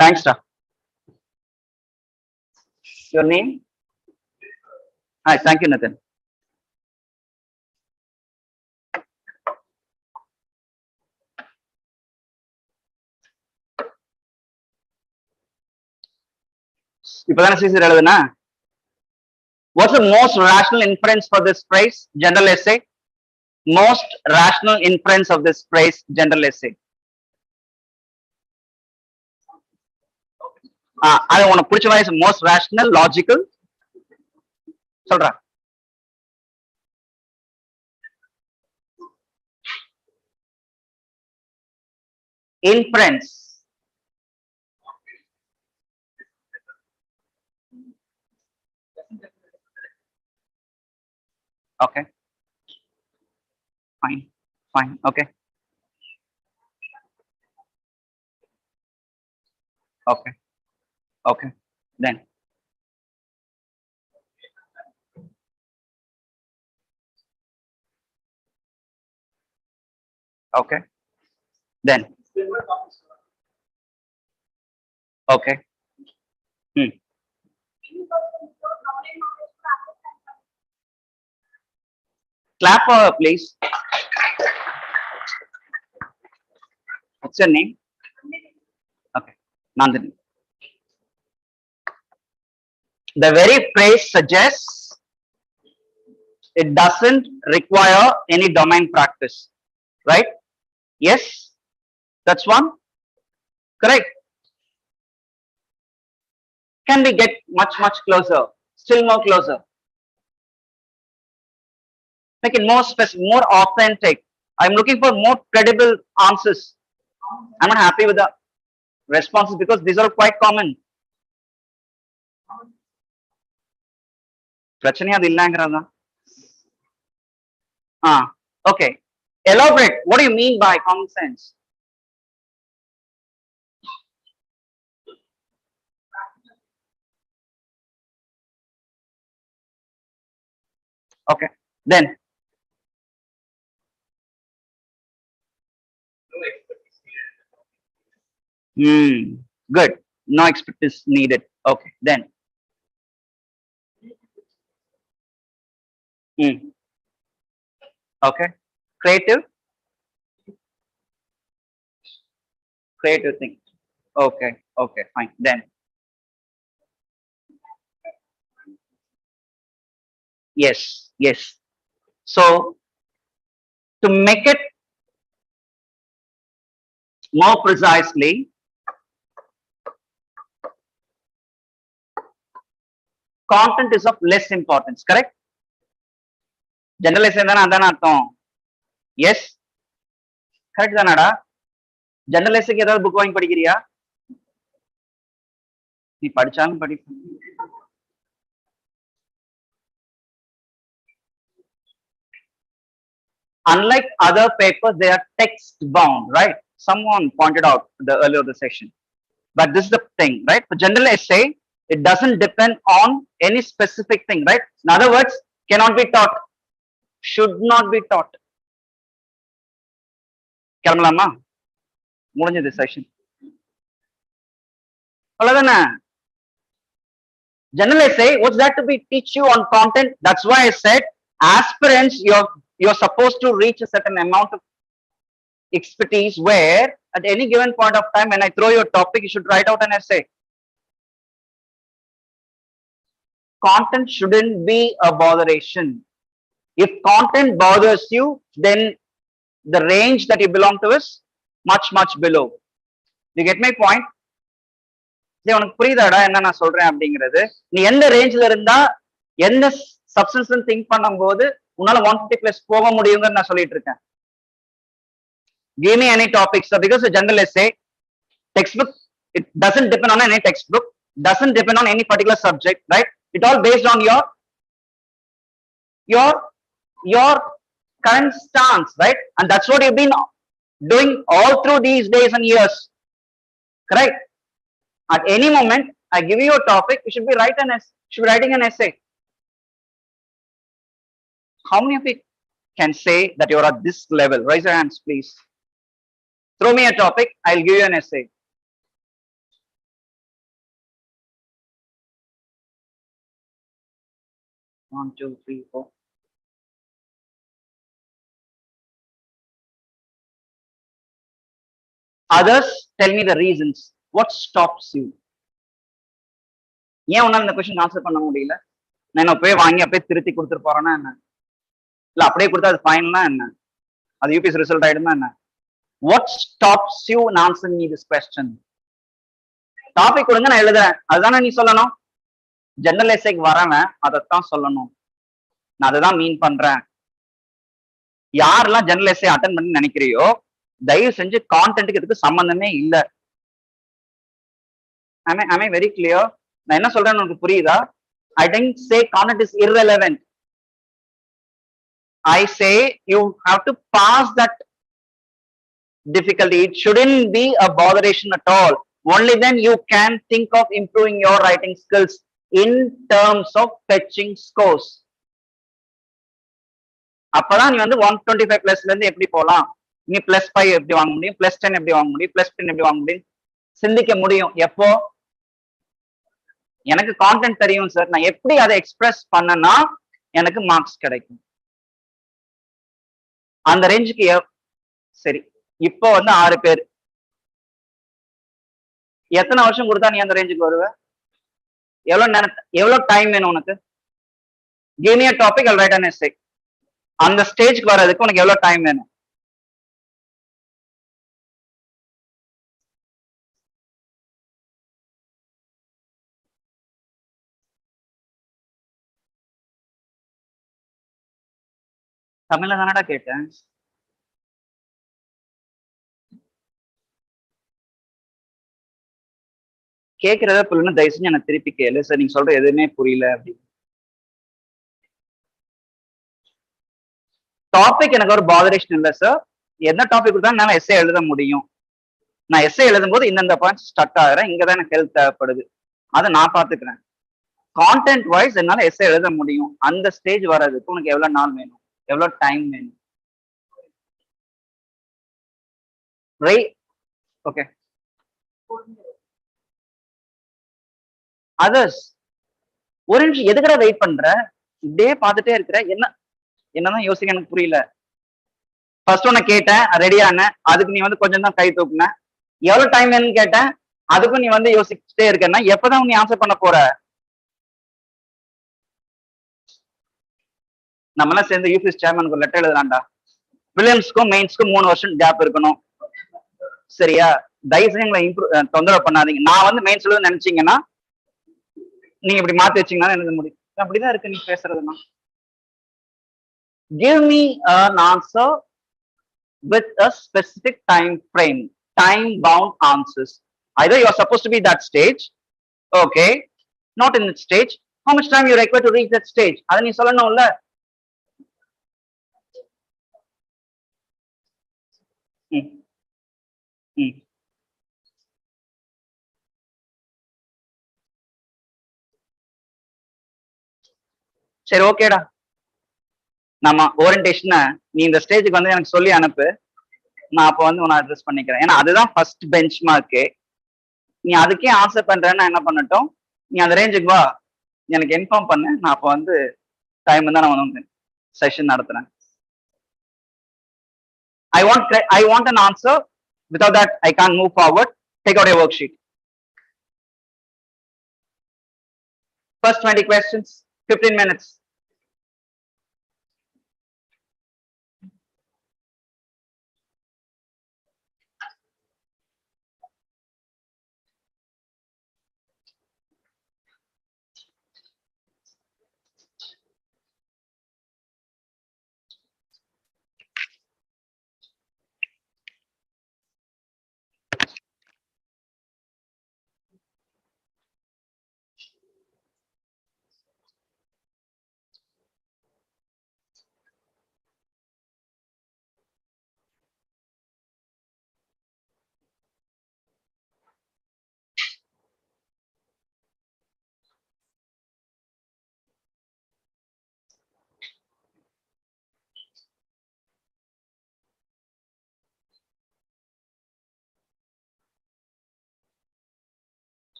Thanks, sir. Your name? Hi, thank you, Nathan. இப்பதானே CC எழுதுனா? What's the most rational inference for this phrase? General essay. Most rational inference of this phrase, general essay. அது உனக்கு பிடிச்ச மாதிரி most rational logical சொல்ற. Inference. Okay. Fine. Fine. Okay. Okay. Okay. Then. Okay. Then. Okay. Clap for her, please. What's your name? Okay. Nandini. The very phrase suggests it doesn't require any domain practice, right? Yes, that's one. Correct. Can we get much closer? Still more closer. Make it more specific, more authentic. I'm looking for more credible answers. I'm not happy with the responses because these are quite common. பிரச்சனையா அது இல்லங்கறதா? Okay. Elaborate. What do you mean by common sense? Okay. Then. Good. No expertise needed. Okay. Then. Okay. Creative thing. Okay. Okay. Fine. Then. Yes. Yes. So to make it more precisely, content is of less importance. Correct? General essay தான அதான அர்த்தம். Yes. Correct தானடா? General எஸ்ஸேக்கு ஏதாவது book வாங்கி படிக்கிறியா? நீ படிச்சாலும் படிப்ப. Unlike other papers, they are text bound, right? Someone pointed out earlier of the session. But this is the thing, right? For general essay, it doesn't depend on any specific thing, right? In other words, cannot be taught, should not be taught. கிளம்பலாமா? முடிஞ்சது session. அவ்வளவுதானே? General essay, what's that to be teach you on content? That's why I said aspirants, you're supposed to reach a certain amount of expertise where at any given point of time when I throw your topic, you should write out an essay. content shouldn't be a botheration. If content bothers you, then the range that you belong to is much below. You get my point? உனக்கு புரியுதாடா என்ன நான் சொல்றேன் அப்படிங்கிறது? நீ எந்த ரேஞ்ச்ல இருந்தா எந்த substance think பண்ணும்போது உன்னால 150 பிளஸ் போக முடியுங்கன்னு நான் சொல்லிட்டு இருக்கேன். Give me any topics, so because a general essay textbook, it doesn't depend on any textbook, doesn't depend on any particular subject, right? It all based on your current stance, right? And that's what you've been doing all through these days and years, correct? At any moment I give you a topic, you should be writing an essay. How many of you can say that you're at this level? Raise your hands, please. Throw me a topic, I'll give you an essay. One, two, three, four. Others, tell me the reasons. What stops you? ஏன் உன்னால இந்த question answer பண்ண முடியல? நான் போய் வாங்கி அப்படியே திருத்தி கொடுத்துட்டு போறேன்னா என்ன? இல்ல அப்படியே கொடுத்தா அது ஃபைனல்னா என்ன? அது யூபிஎஸ் ரிசல்ட் ஆயிடுமா என்ன? What stops you in answering me this question? Topic கொடுங்க, நான் எழுதுறேன். அதுதானே நீ சொல்லணும். ஜெனரல் எஸ்ஸேக்கு வரவன் அதைத்தான் சொல்லணும். நான் அதைதான் மீன் பண்றேன். யாரெல்லாம் ஜெனரல் எஸ்ஸே அட்டன் பண்ணி நினைக்கிறியோ தயவு செஞ்சு கான்டென்ட்டுக்கு இதுக்கு சம்பந்தமே இல்லை. Am I very clear? நான் என்ன சொல்றேன்னு உனக்கு புரியுதா? I didn't say content is irrelevant. I say you have to pass that difficulty. It shouldn't be a botheration at all. Only then you can think of improving your writing skills in terms of fetching scores. அப்பதான் நீ வந்து 125 பிளஸ்ல இருந்து எப்படி போலாம், நீ +5 எப்படி வாங்க முடியும், +10 எப்படி வாங்க முடியும், +10 எப்படி வாங்க முடியும் சிந்திக்க முடியும். எப்போ எனக்கு கான்டென்ட் தெரியும் சார், நான் எப்படி அதை எக்ஸ்பிரஸ் பண்ணனா எனக்கு மார்க்ஸ் கிடைக்கும். அந்த ரேஞ்சுக்கு சரி. இப்போ வந்து 6 பேர், எத்தனை வருஷம் கொடுத்தா நீ அந்த ரேஞ்சுக்கு வருவ? எவ்வளவு டைம் வேணும் உனக்கு? Give me a topic, I'll write an essay. அந்த ஸ்டேஜ்க்கு வர்றதுக்கு உனக்கு எவ்வளவு டைம் வேணும்? தமிழ்ல தானடா கேட்டேன். கேட்கிறத புரியல, தயவு செஞ்சு எனக்கு திருப்பி கேளு சார், நீங்க சொல்ற எதுவுமே புரியல அப்படின்னு. டாபிக் எனக்கு ஒரு பாதரேஷன் இல்லை சார். என்ன டாபிக் கொடுத்தா என்னால எஸ்ஏ எழுத முடியும். நான் எஸ்ஏ எழுதும் போது இந்தந்த பாயிண்ட்ஸ் ஸ்டக் ஆகிறேன், இங்கதான் எனக்கு ஹெல்ப் தேவைப்படுது, அதை நான் பாத்துக்கிறேன். கான்டென்ட் வைஸ் என்னால எஸ்ஏ எழுத முடியும். அந்த ஸ்டேஜ் வர்றதுக்கு உனக்கு எவ்வளவு நாள் வேணும், எவ்வளவு டைம் வேணும்? ஓகே. அதர்ஸ் ஒரு நிமிஷம் எதுக்கட வெயிட் பண்ற? இப்படியே பார்த்துட்டே இருக்கிற, என்னதான் யோசிக்க எனக்கு புரியல. ஃபர்ஸ்ட் ஒன்னு கேட்டேன், ரெடியான, அதுக்கு நீ வந்து கொஞ்சம் தான் கை தூக்குன. எவ்வளவு டைம் வேணும்னு கேட்டேன், அதுக்கும் நீ வந்து யோசிச்சுட்டே இருக்கன்னா எப்பதான் நீ ஆன்சர் பண்ண போற? நம்மளாம் சேர்ந்து யூபிஎஸ் சேர்மனுக்கு ஒரு லெட்டர் எழுதலாம்டா. வில்லியம்ஸ்க்கும் மெயின்ஸ்க்கும் 3 வருஷம் கேப் இருக்கணும், சரியா? தயவு செஞ்சு எங்களை தொந்தரவு பண்ணாதீங்க. நான் வந்து மெயின்ஸ் எழுத நினைச்சீங்கன்னா நீங்க இப்படி மாத்தி வச்சீங்கன்னா எழுத முடியும். அப்படிதான் இருக்கு நீ பேசுறதுன்னா. Give me an answer with a specific time frame, time bound answers. Either you are supposed to be that stage, okay, not in that stage. How much time you require to reach that stage? அதை நீ சொல்லணும்ல. சரி, ஓகேடா. நம்ம ஓரியன்டேஷனை நீ இந்த ஸ்டேஜுக்கு வந்து எனக்கு சொல்லி அனுப்பு, நான் அப்போ வந்து உன்னை அட்ரஸ் பண்ணிக்கிறேன். ஏன்னா அதுதான் ஃபர்ஸ்ட் பெஞ்ச் மார்க்கு. நீ அதுக்கே ஆன்சர் பண்றேன்னா என்ன பண்ணட்டும், நீ அந்த ரேஞ்சுக்கு வா, எனக்கு இன்ஃபார்ம் பண்ணு. நான் அப்போ வந்து டைம் தான் நான் வந்து session நடத்துறேன். I want an answer. Without that, I can't move forward. Take out your worksheet. First 20 questions, 15 minutes.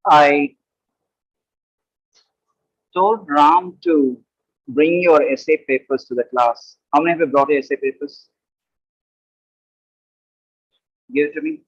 I told Ram to bring your essay papers to the class. How many of you brought your essay papers? Give it to me.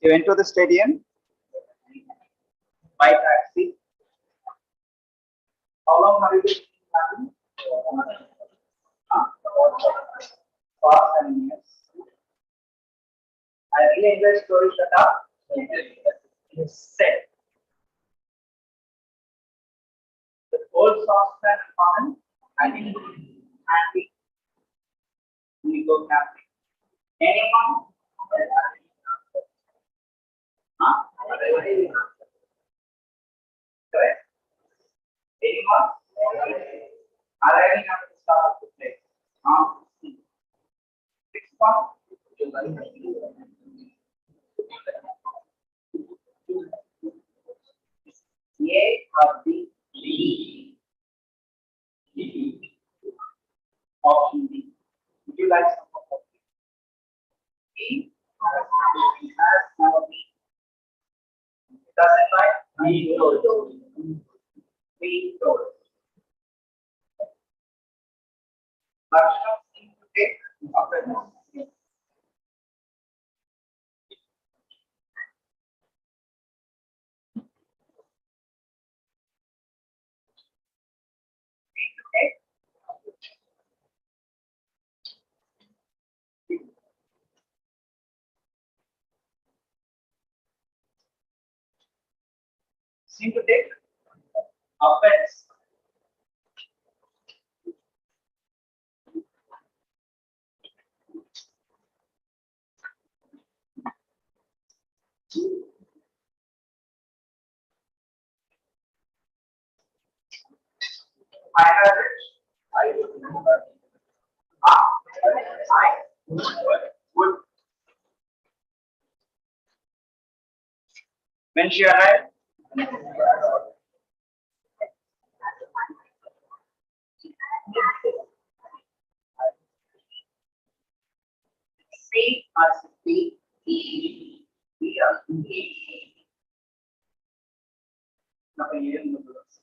You went to the stadium? by taxi. How long have you been traveling? For 7 years. I really enjoy stories that are said. The old saucepan and common, I think, handy. We go camping. Anyone? Huh? Correct. Anyone? Arriving at the start of the place. Sixth one. A or B? D. Option D. Would you like some of B? B has no B. Does it like B told? B told. Lakshman seem to take offense. Seem to take offense. I have it. I would. When she arrived, C as B, E, B as E. Nothing in the words.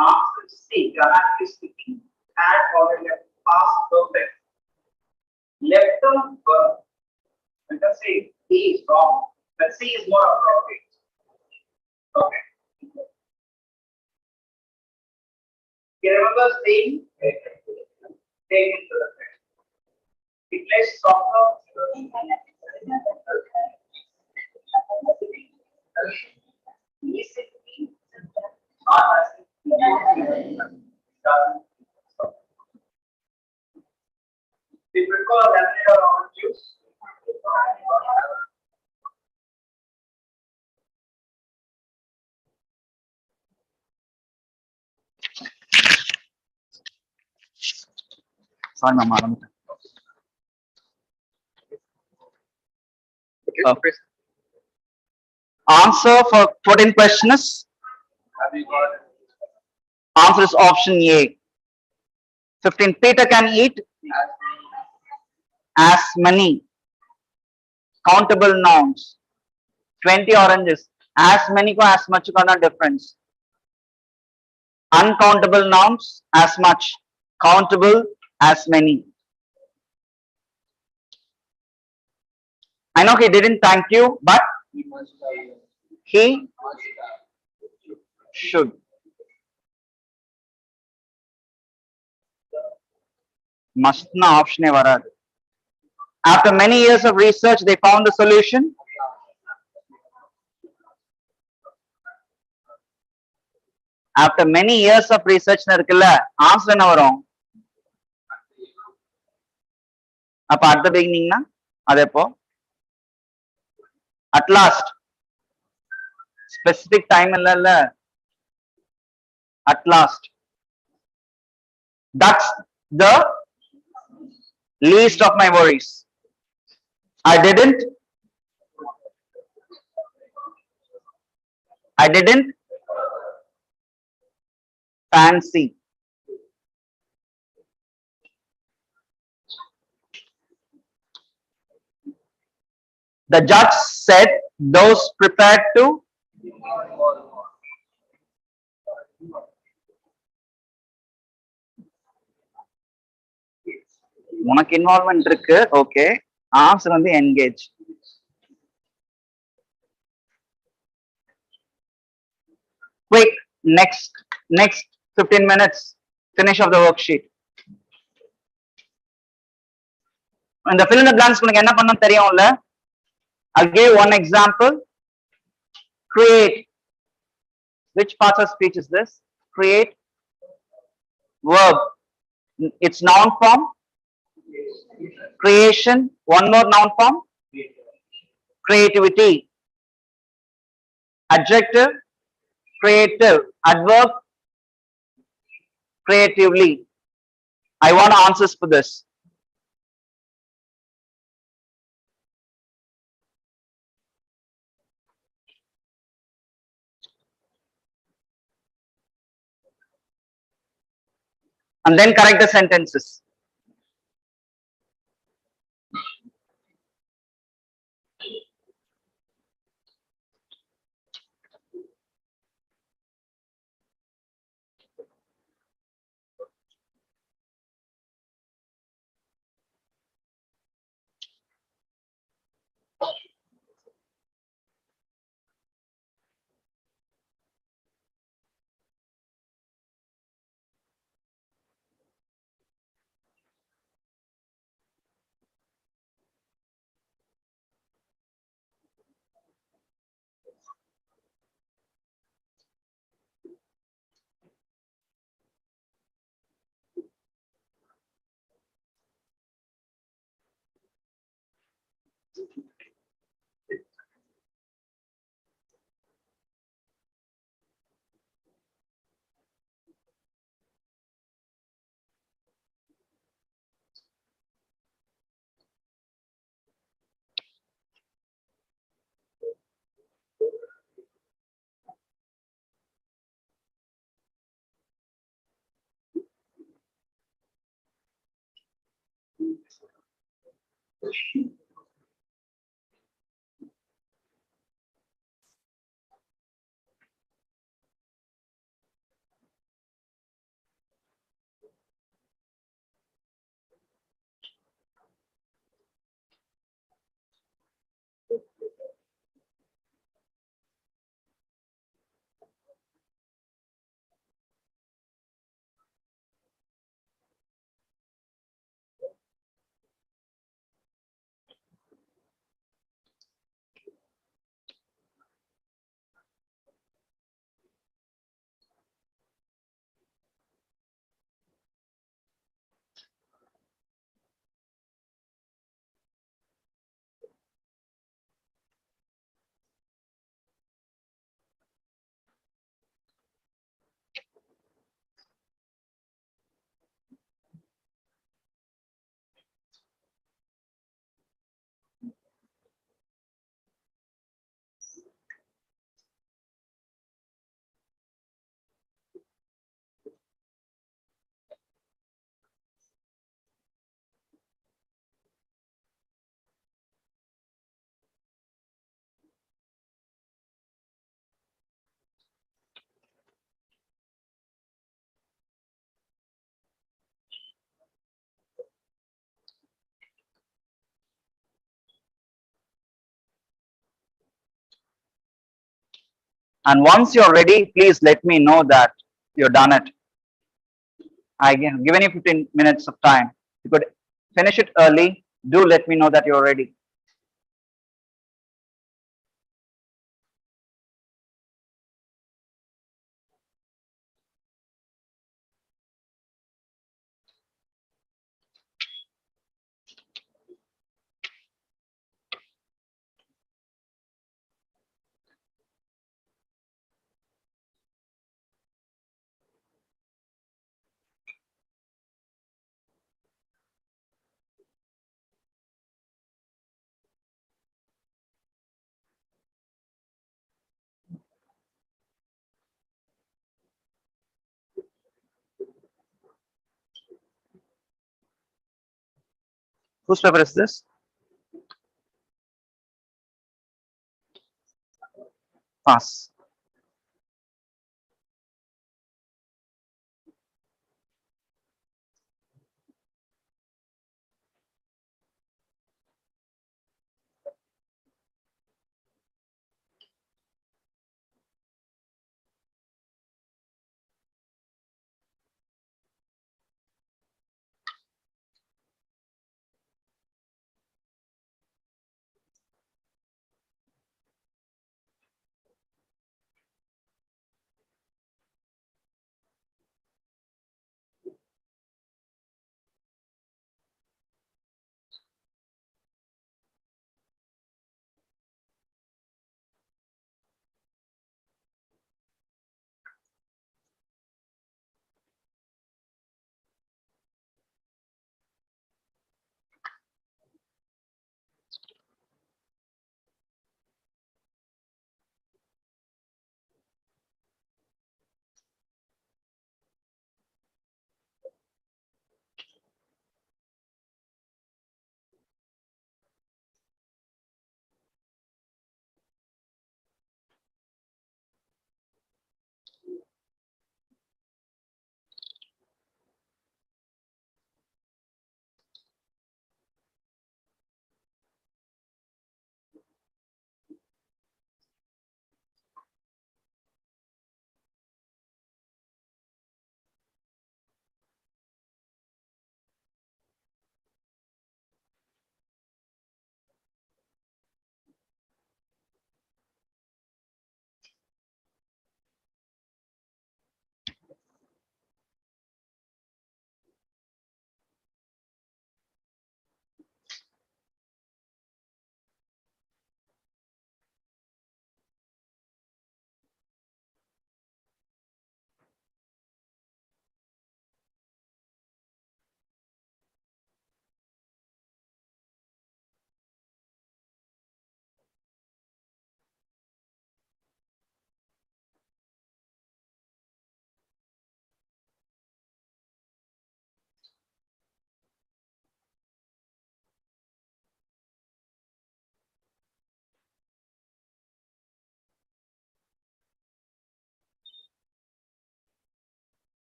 After C, grammatically speaking, had already past perfect. Left term verb. You can say B is wrong, but C is more appropriate. Okay. You remember saying take into the thread. Replace soccer. Did you recall lemonade or orange juice? Sorry, ma'am. Okay. Answer for 14 questions. Have you got it? Answer is option A. 15. Peter can eat as many. Countable nouns. 20 oranges. As many ko as much ko na difference. Uncountable nouns as much. Countable as many. I know he didn't thank you, but he should. Must na option e varadu. After many years of research, they found the solution. After many years of research, answer என்ன வரும்? அப்ப at the beginning na அது எப்போ? At last. Specific time இல்ல. At last. That's the least of my worries. I didn't fancy. The judge said those prepared to உனக்கு involvement இருக்கு. Okay, answer வந்து engage. Quick, next 15 minutes, finish of the worksheet. இந்த fill in the blanks உங்களுக்கு என்ன பண்ணணும் தெரியும்ல? I'll give you one example. Create. Which parts of speech is this? Create. Verb. It's noun form. Creation. One more noun form. Creativity. Adjective. Creative. Adverb. Creatively. I want answers for this. And then correct the sentences. And once you're ready, please let me know that you've done it. I can given you 15 minutes of time. You could finish it early. Do let me know that you're ready. Whose paper is this? Pass.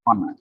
1 minute.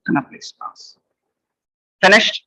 Can I please pass? Finished?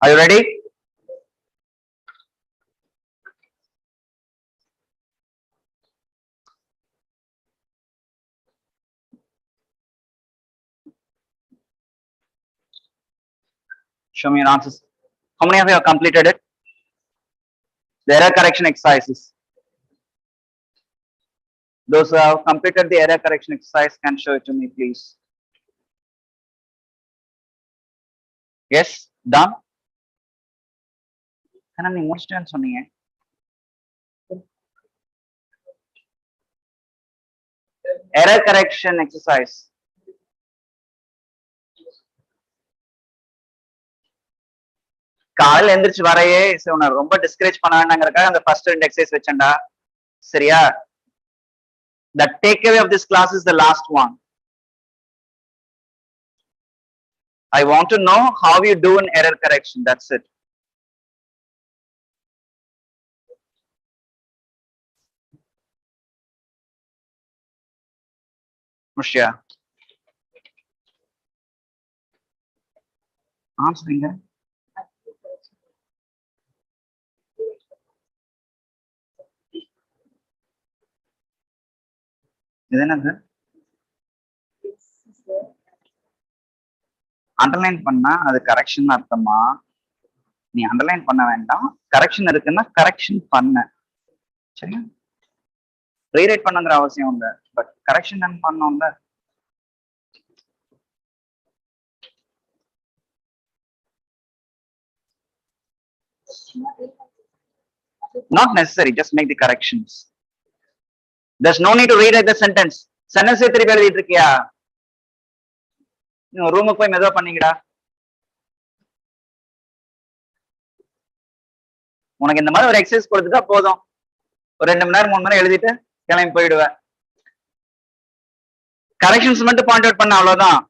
Are you ready? Show me your answers. How many of you have completed it? The error correction exercises. Those who have completed the error correction exercise can show it to me, please. Yes, done. ஆனா நீ முடிச்சிட்டேன்னு சொன்னீங்க. Error correction exercise. காலையில எந்திரிச்சு வரையே உன்னை ரொம்ப discourage பண்ண வேண்டாங்கிறதுக்காக அந்த first 2 exercise வச்சேன்டா. சரியா? The takeaway of this class is the last one. I want to know how you do in error correction. That's it. Mushya. Answering. இது என்னது? அண்டர்லைன் பண்ணா அது கரெக்ஷன் அர்த்தமா? நீ அண்டர்லைன் பண்ண வேண்டாம். கரெக்ஷன் இருக்குன்னா கரெக்ஷன் பண்ண. சரியா? ரீரைட் பண்ணுங்கிற அவசியம் இல்லை. பட் கரெக்ஷன் பண்ணோம்ல. Not necessary. Just make the corrections. There's no need to rewrite the sentence. Sentence திருப்பி எழுதிட்டு இருக்கியா? நீ ரூமுக்கு போய் மெதுவா பண்ணீங்கடா. உனக்கு இந்த மாதிரி ஒரு எக்ஸசைஸ் கொடுத்துட்டா போதும். ஒரு 2 மணி நேரம் 3 மணி நேரம் எழுதிட்டு கிளம்பி போயிடுவேன். கரெக்ஷன்ஸ் மட்டும் பாயிண்ட் அவுட் பண்ண, அவ்வளவுதான்.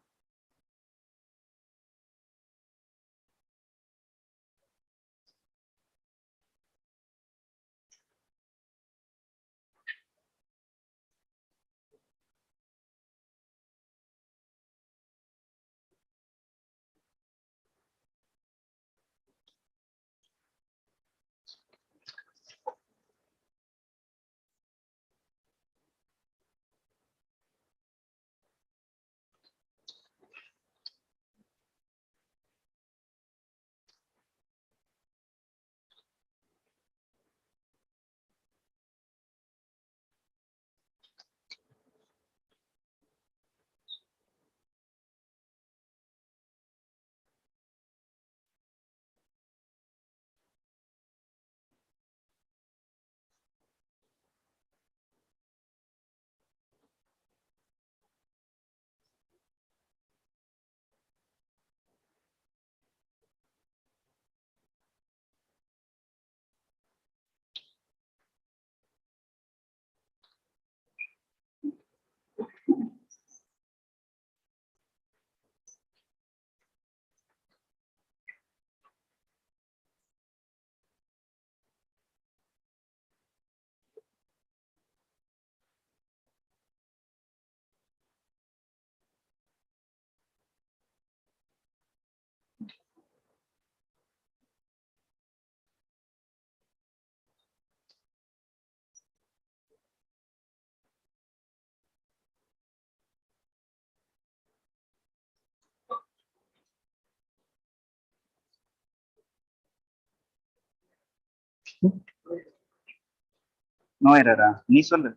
No error. நீ சொல்லு.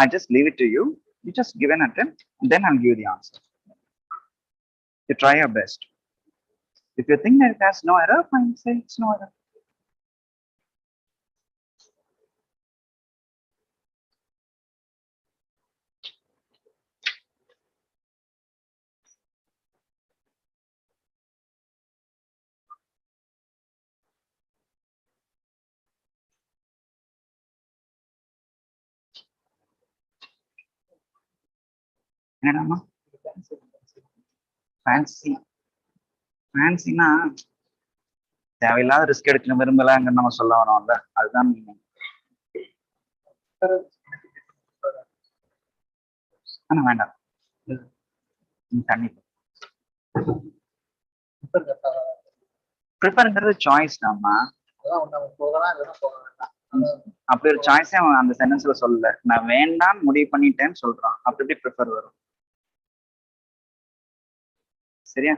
I just leave it to you. You just give an attempt, then I'll give you the answer. You try your best. If you think that it has no error, fine, say it's no error. என்னடாமா fancy ஃபேன்சினா தேவையில்லாத risk எடுக்க விரும்பலங்க நம்ம சொல்ல வரோம்ல, அதுதான் ஆனா வேண்டாம். தண்ணி ப்ரிஃபர்ங்கிறது சாய்ஸ் தான்மா. அப்படி ஒரு சாய்ஸே அவன் அந்த சென்டென்ஸ்ல சொல்லல. நான் வேண்டாம் முடிவு பண்ணிட்டேன்னு சொல்றான். அப்படி எப்படி ப்ரிஃபர் வரும்? சரியா?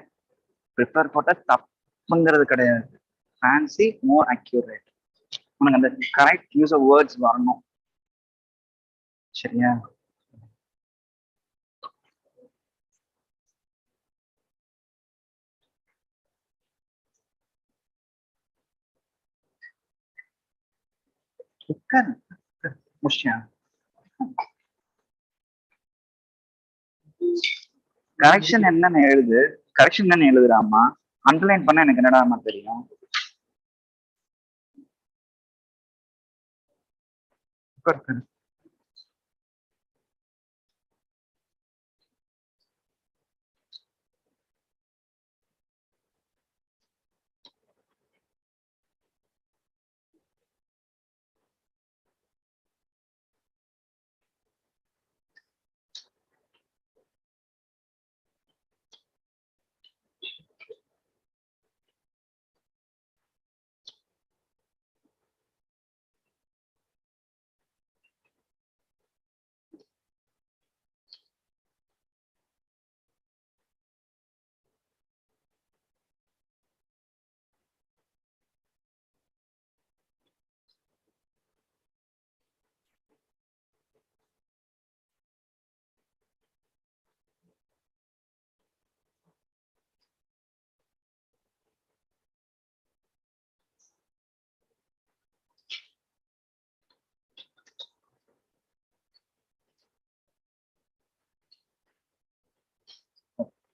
ப்ரிஃபர் போட்ட தப்புங்கிறது கிடையாது. ஃபேன்சி மோர் அக்யூரேட். உனக்கு அந்த கரெக்ட் யூஸ் ஆஃப் வேர்ட்ஸ் வரணும். சரியா? முடிச்சியா? கரெக்ஷன் என்னன்னு எழுது. கரெக்ஷன் என்னன்னு எழுதுறாமா. அண்டர்லைன் பண்ண எனக்கு என்னடாமா தெரியும்.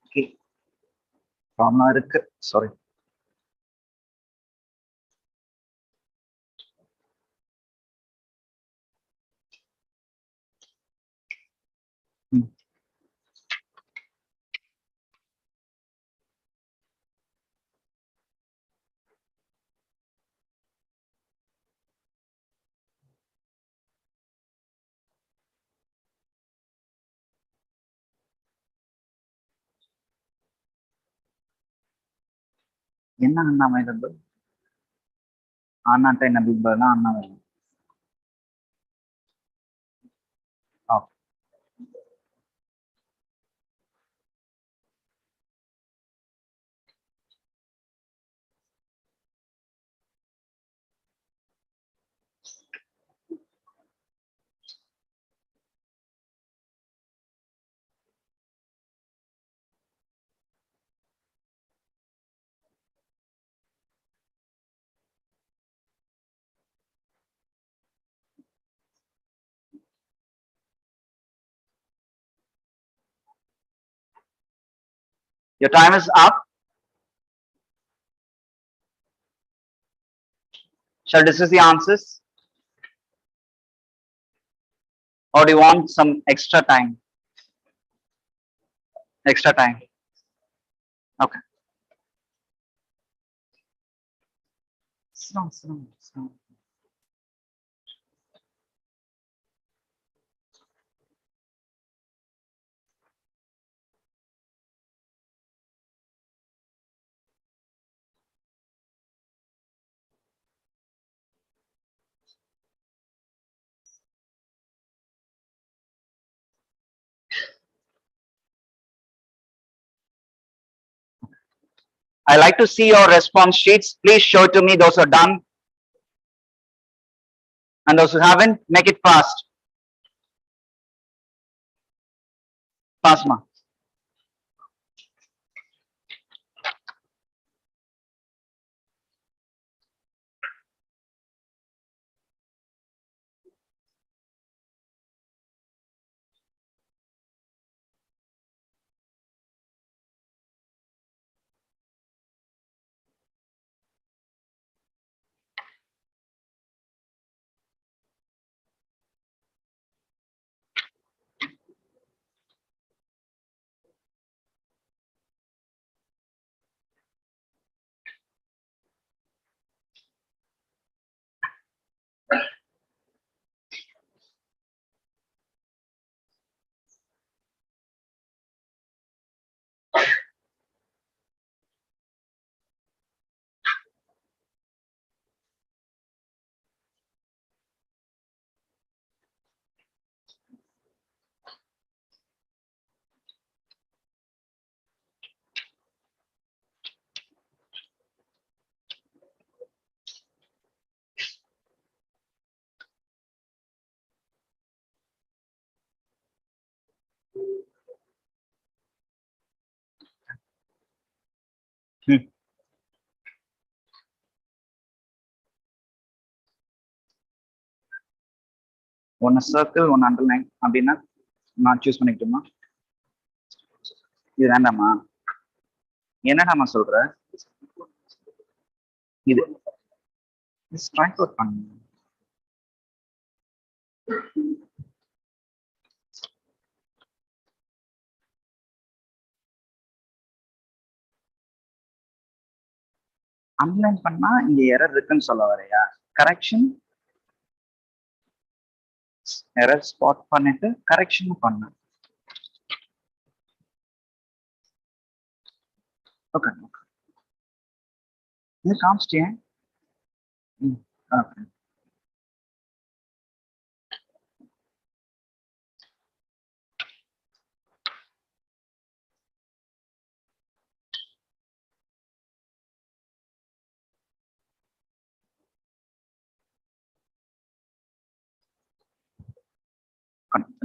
ஓகே, ப்ராப்ளம் இருக்கு. சாரி. என்ன அண்ணாமை இருந்து அண்ணாட்ட என்ன பிக் பாஸ் அண்ணா வேணும். Your time is up. Shall I discuss the answers? Or do you want some extra time? Extra time. Okay. Slow. I like to see your response sheets. Please show to me those who are done. And those who haven't, make it fast. Fast, ma. ஒன்னு circle ஒன்னு underline அப்படின்னா நான் choose பண்ணிக்கிட்டோமா? இது வேண்டாமா? என்னடாமா சொல்ற? இது strike out பண்ணு. அன்லைன் பண்ணா இங்க எரர் இருக்குன்னு சொல்ல வரையா? கரெக்ஷன் எரர் ஸ்பாட் பண்ணிட்டு கரெக்ஷன் பண்ணு. ஓகே இது காமிச்சிட்டேன். Okay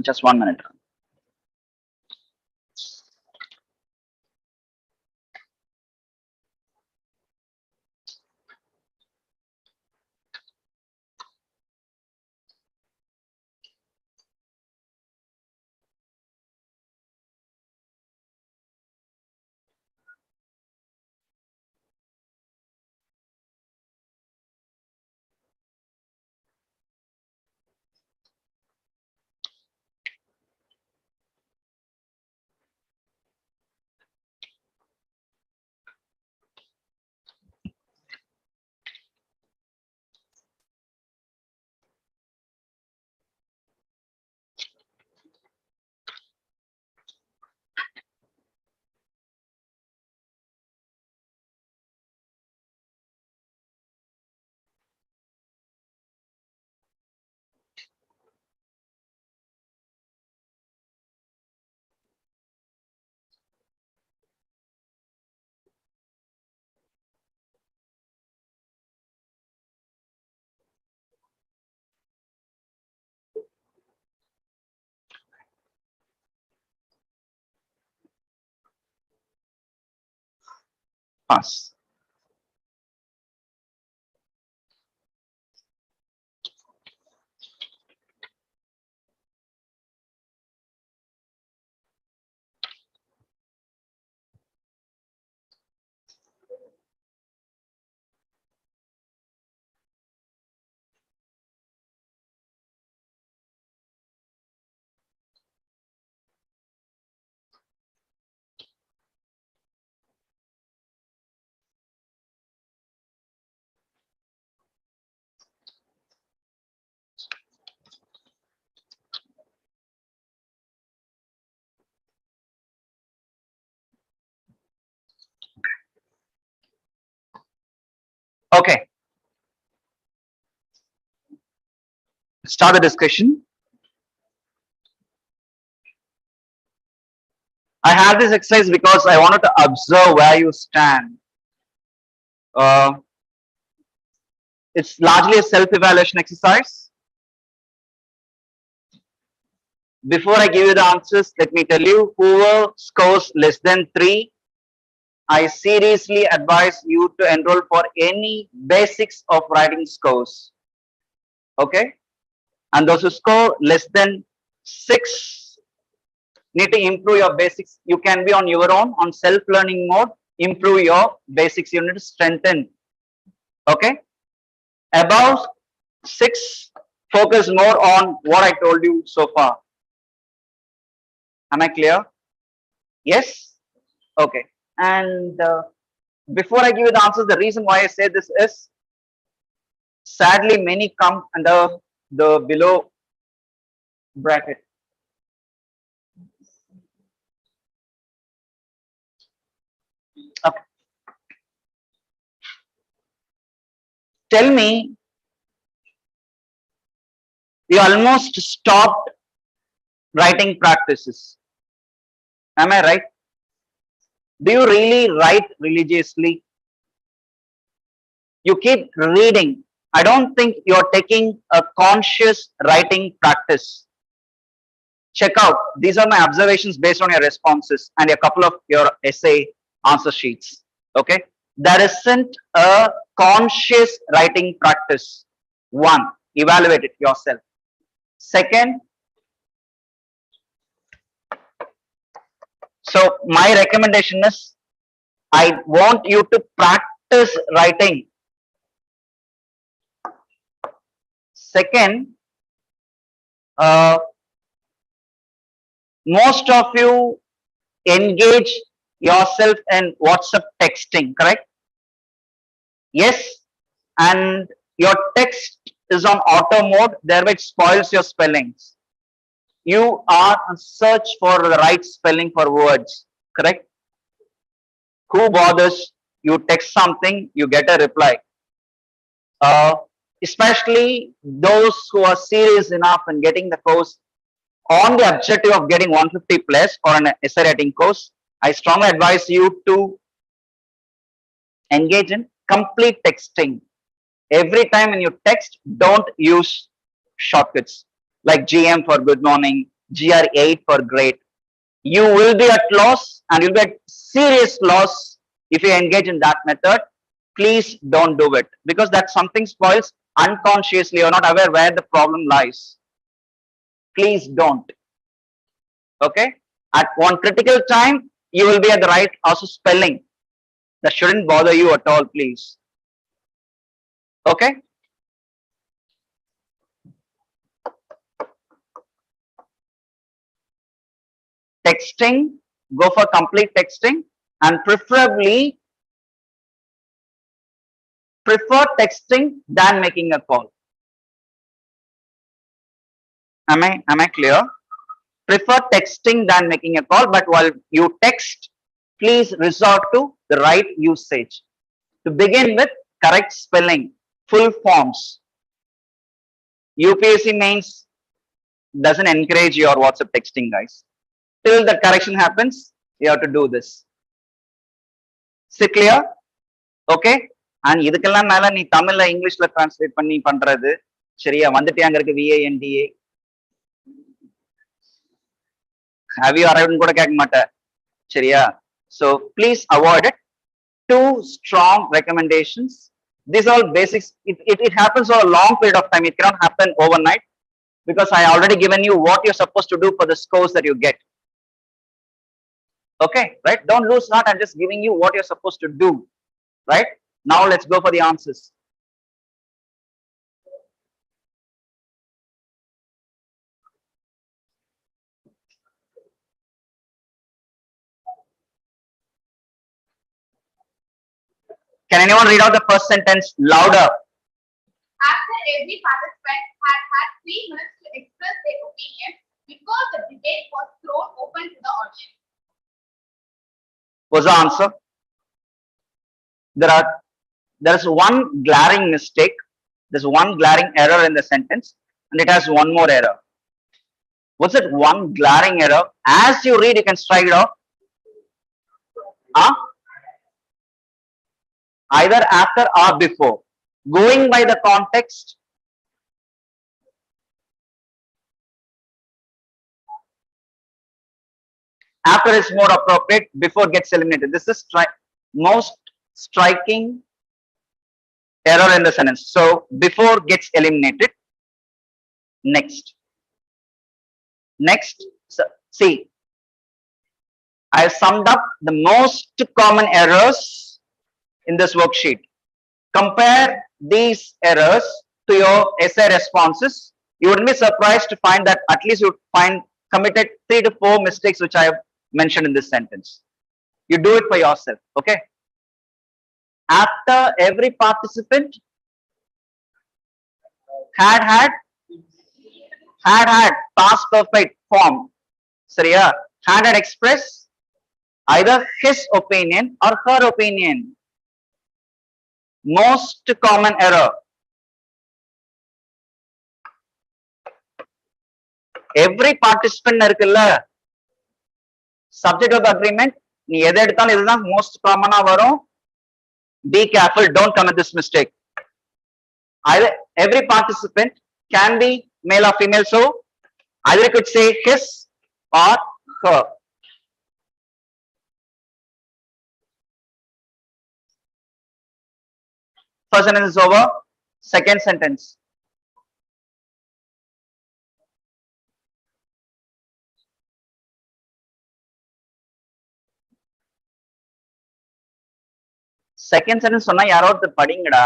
just 1 minute. Pass. Okay. Start the discussion. I have this exercise because I wanted to observe where you stand. It's largely a self-evaluation exercise. Before I give you the answers, let me tell you, whoever scores less than 3, I seriously advise you to enroll for any basics of writing scores. Okay? And those who score less than 6 need to improve your basics. You can be on your own on self-learning mode, improve your basics. You need to strengthen. Okay? Above 6, focus more on what I told you so far. Am I clear? Yes? Okay. And before I give you the answers, the reason why I say this is, sadly, many come under the below bracket. Okay. Tell me, you almost stopped writing practices. Am I right? Do you really write religiously? You keep reading. I don't think you're taking a conscious writing practice. Check out. These are my observations based on your responses and a couple of your essay answer sheets. Okay. There isn't a conscious writing practice. 1, evaluate it yourself. Second, so my recommendation is I want you to practice writing. Second, most of you engage yourself in WhatsApp texting, correct? Yes, and your text is on auto mode, thereby it spoils your spellings. You are on search for the right spelling for words, correct? Who bothers? You text something, you get a reply. Especially those who are serious enough in getting the course on the objective of getting 150 plus or an essay writing course, I strongly advise you to engage in complete texting. Every time when you text, don't use shortcuts like GM for good morning, GR8 for great. You will be at loss and you'll be at serious loss if you engage in that method. Please don't do it, because that something spoils unconsciously. You're not aware where the problem lies. Please don't. Okay, at one critical time you will be at the right also spelling. That shouldn't bother you at all, please. Okay, texting, go for complete texting, and preferably prefer texting than making a call. Am I clear? Prefer texting than making a call, but while you text, please resort to the right usage. To begin with, correct spelling, full forms. UPSC mains doesn't encourage your WhatsApp texting, guys. Till the correction happens, you have to do this. Is it clear? Okay, and இதுக்கெல்லாம் மேல நீ தமிழ்ல இங்கிலீஷ்ல translate பண்ணி பண்றது சரியா? வந்துட்டே அங்க இருக்கு VANDA. Have you arrived கூட கேட்க மாட்டேன் சரியா? So please avoid it. Two strong recommendations. These are all basics. It happens over a long period of time. It cannot happen overnight, because I already given you what you're supposed to do for the scores that you get. Okay, right? Don't lose heart. I'm just giving you what you're supposed to do, right? Now let's go for the answers. Can anyone read out the first sentence louder? After every participant had had 3 minutes to express their opinion before the debate was thrown open to the audience. Was the answer? There's one glaring mistake. There's one glaring error in the sentence, and it has one more error. What's it? One glaring error. As you read, you can strike it off. Huh? Either after or before. Going by the context, after is more appropriate, before gets eliminated. This is most striking error in the sentence. So before gets eliminated. Next, so, see, I have summed up the most common errors in this worksheet. Compare these errors to your essay responses. You wouldn't be surprised to find that at least you would committed 3 to 4 mistakes which I have mentioned in this sentence. You do it for yourself, okay? After every participant had past perfect form. Sariya, had expressed either his opinion or her opinion. Most common error. Every participant இருக்குல்ல, subject of agreement, நீ எதை எடுத்தாலும் இதுதான் most common வரும். Be careful, don't commit this mistake. Either every participant can be male or female, so either you could say his or her. First sentence is over. Second sentence. Second sentence சொன்னா யாரோ ஒருத்தர் படிங்கடா.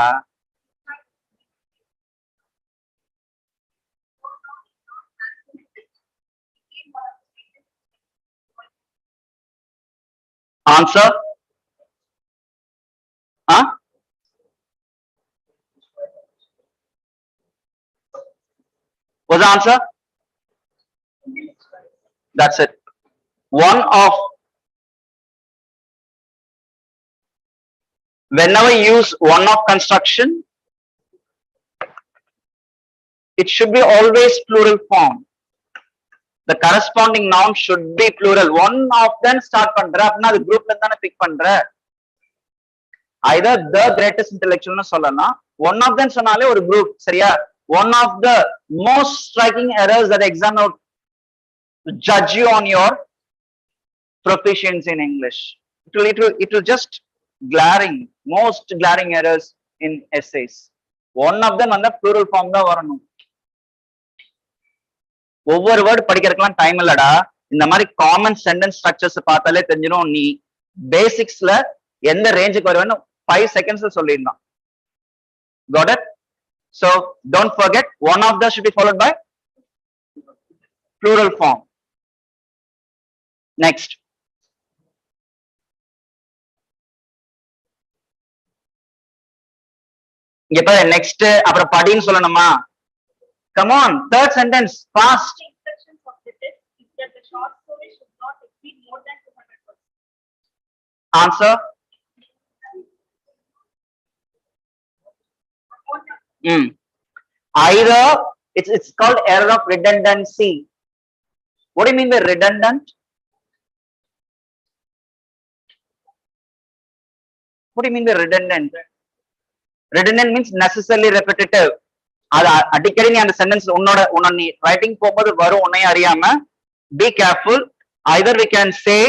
Answer? Huh? What's the answer? That's it. One of, whenever you use one of construction, it should be always plural form. The corresponding noun should be plural. One of them start பண்ற அப்படின்னா அது குரூப்ல தானே big பண்ற. Either the greatest intellectual சொல்லலாம், one of them சொன்னாலே ஒரு group. சரியா? One of the most striking errors that exam will judge you on your proficiency in English. It will just most glaring errors in essays. One of them அந்த plural form தான் வரணும். ஒவ்வொரு word படிக்கிறதுக்கெல்லாம் time இல்லடா. இந்த மாதிரி common sentence structures பார்த்தாலே தெரிஞ்சிடும் நீ பேசிக்ஸ்ல எந்த ரேஞ்சுக்கு வருவேன்னு 5 seconds சொல்லிடலாம். Got it? So don't forget, one of them should be followed by plural form. Next. இங்க பாரு, next அப்புறம் படின்னு சொல்லணுமா? Come on, third sentence, fast. Instructions of the test is that the short story should not exceed more than 200 words. Answer? Either it's called error of redundancy. What do you mean by redundant? What do you mean by redundant? Redundant means necessarily repetitive. அது அடிக்கடி நீ அந்த sentence உன்னோட நீ writing போகும்போது வரும் உன்னை அறியாம. Be careful. Either we can say,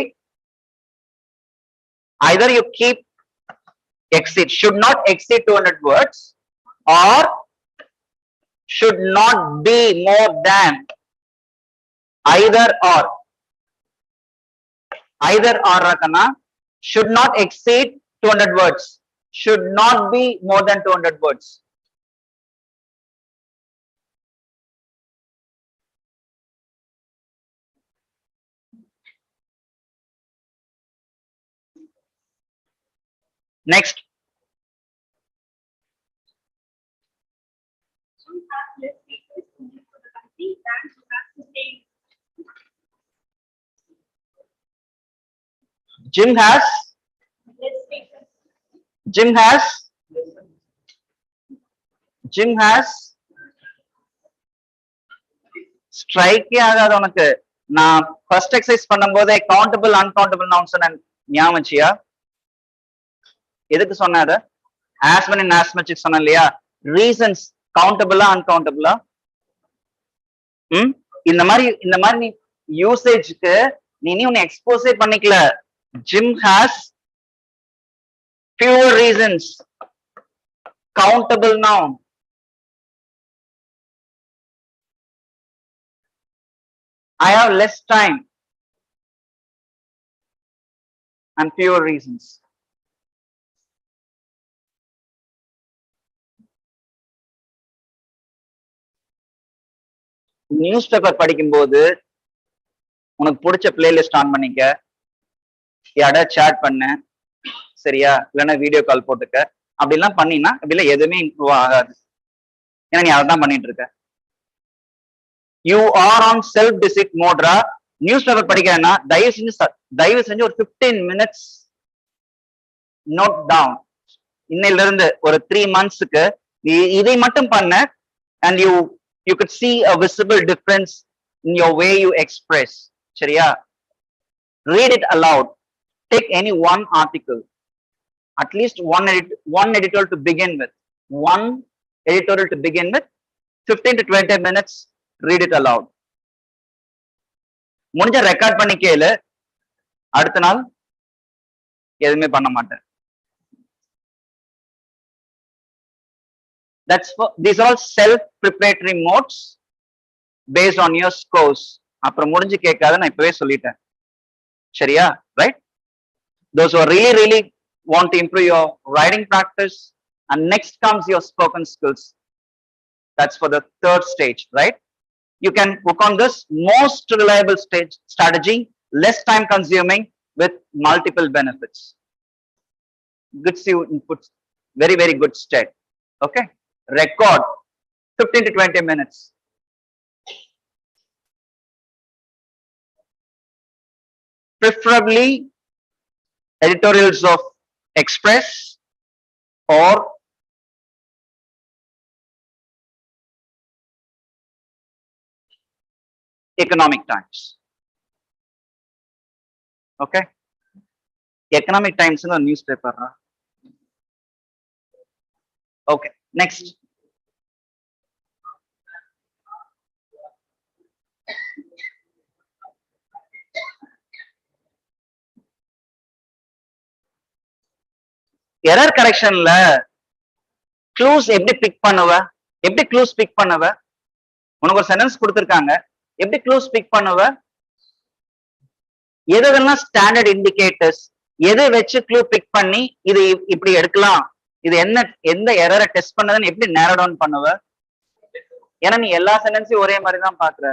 either you keep exceed, should not exceed 200 words, or should not be more than. Either or. Either or rakana, should not exceed 200 words, should not be more than 200 words. Next. Some have less papers to give for the country than to have to pay. Jim has Less papers. Jim has strike ஆகாது உனக்கு. நான் first exercise பண்ணும்போது countable uncountable nouns ஞாபகம் வச்சியா? எதுக்கு சொன்னாத? as many and as much சொன்ன இல்லையா? Reasons கவுண்டபிளா அன்கவுண்டபிளா? இந்த மாதிரி நீ யூசேஜ்க்கு நீ உன்னை எக்ஸ்போஸே பண்ணிக்கல. Jim has fewer reasons. Countable noun. I have less time and fewer reasons. News paper படிக்கும்போது உனக்கு பிடிச்ச பிளேலிஸ்ட் ஆன் பண்ணிக்க, யாரா சேட் பண்ண, சரியா? இல்லைன்னா வீடியோ கால் போட்டுக்க. அப்படிலாம் பண்ணினா அப்படிலாம் எதுவுமே இம்ப்ரூவ் ஆகாது. ஏன்னா நீ அதான் பண்ணிட்டு இருக்க. You are on self deceit மோட்ரா. நியூஸ் பேப்பர் படிக்கிறேன்னா தயவு செஞ்சு ஒரு 15 minutes நோட் டவுன். இன்னையில இருந்து ஒரு 3 monthsக்கு இதை மட்டும் பண்ண, and you could see a visible difference in your way you express. சரியா? Read it aloud. Take any one article, at least one editorial to begin with. One editorial to begin with. 15 to 20 minutes. Read it aloud. முடிஞ்ச record பண்ணி கேளு. அடுத்த நாள் எதுவுமே பண்ண மாட்டேன். These are all self preparatory modes based on your scores. அப்புறம் முடிஞ்சு கேட்காத, நான் இப்பவே சொல்லிட்டேன். சரியா? Right? Those who are really want to improve your writing practice, and next comes your spoken skills. That's for the third stage, right? You can work on this most reliable stage strategy, less time consuming with multiple benefits. Gives you inputs, very, very good state. Okay. Record 15 to 20 minutes. Preferably editorials of Express or Economic Times. Okay. Economic Times is a newspaper. Huh? Okay. Next. Error correction la clues எப்படி big பண்ணுவ? எப்படி clues big பண்ணுவ? உனக்கு ஒரு sentence கொடுத்திருக்காங்க, எப்படி clues big பண்ணுவ? எதெல்லாம் ஸ்டாண்டர்ட் இண்டிகேட்டர்ஸ், எதை வச்சு க்ளூ பிக் பண்ணி இது இப்படி எடுக்கலாம், இது என்ன எந்த எரரை டெஸ்ட் பண்ணதுன்னு எப்படி நேரோ டவுன் பண்ணுவ? ஏன்னா நீ எல்லா சென்டென்ஸையும் ஒரே மாதிரி தான் பாக்குற.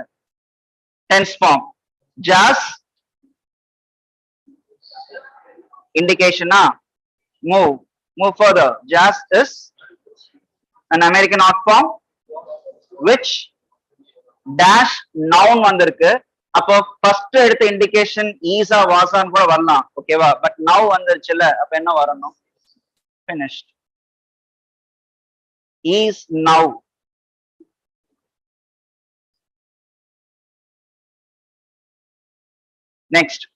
Tense form jazz இண்டிகேஷனா move further. Jazz is an American art form which dash noun வந்திருக்கு. அப்போ ஃபர்ஸ்ட் எடுத்த இண்டிகேஷன் ஈஸா வாசான்னு கூட வரலாம், ஓகேவா? பட் நவ் வந்துருச்சுல, அப்ப என்ன வரணும்? finished. Is now. Next.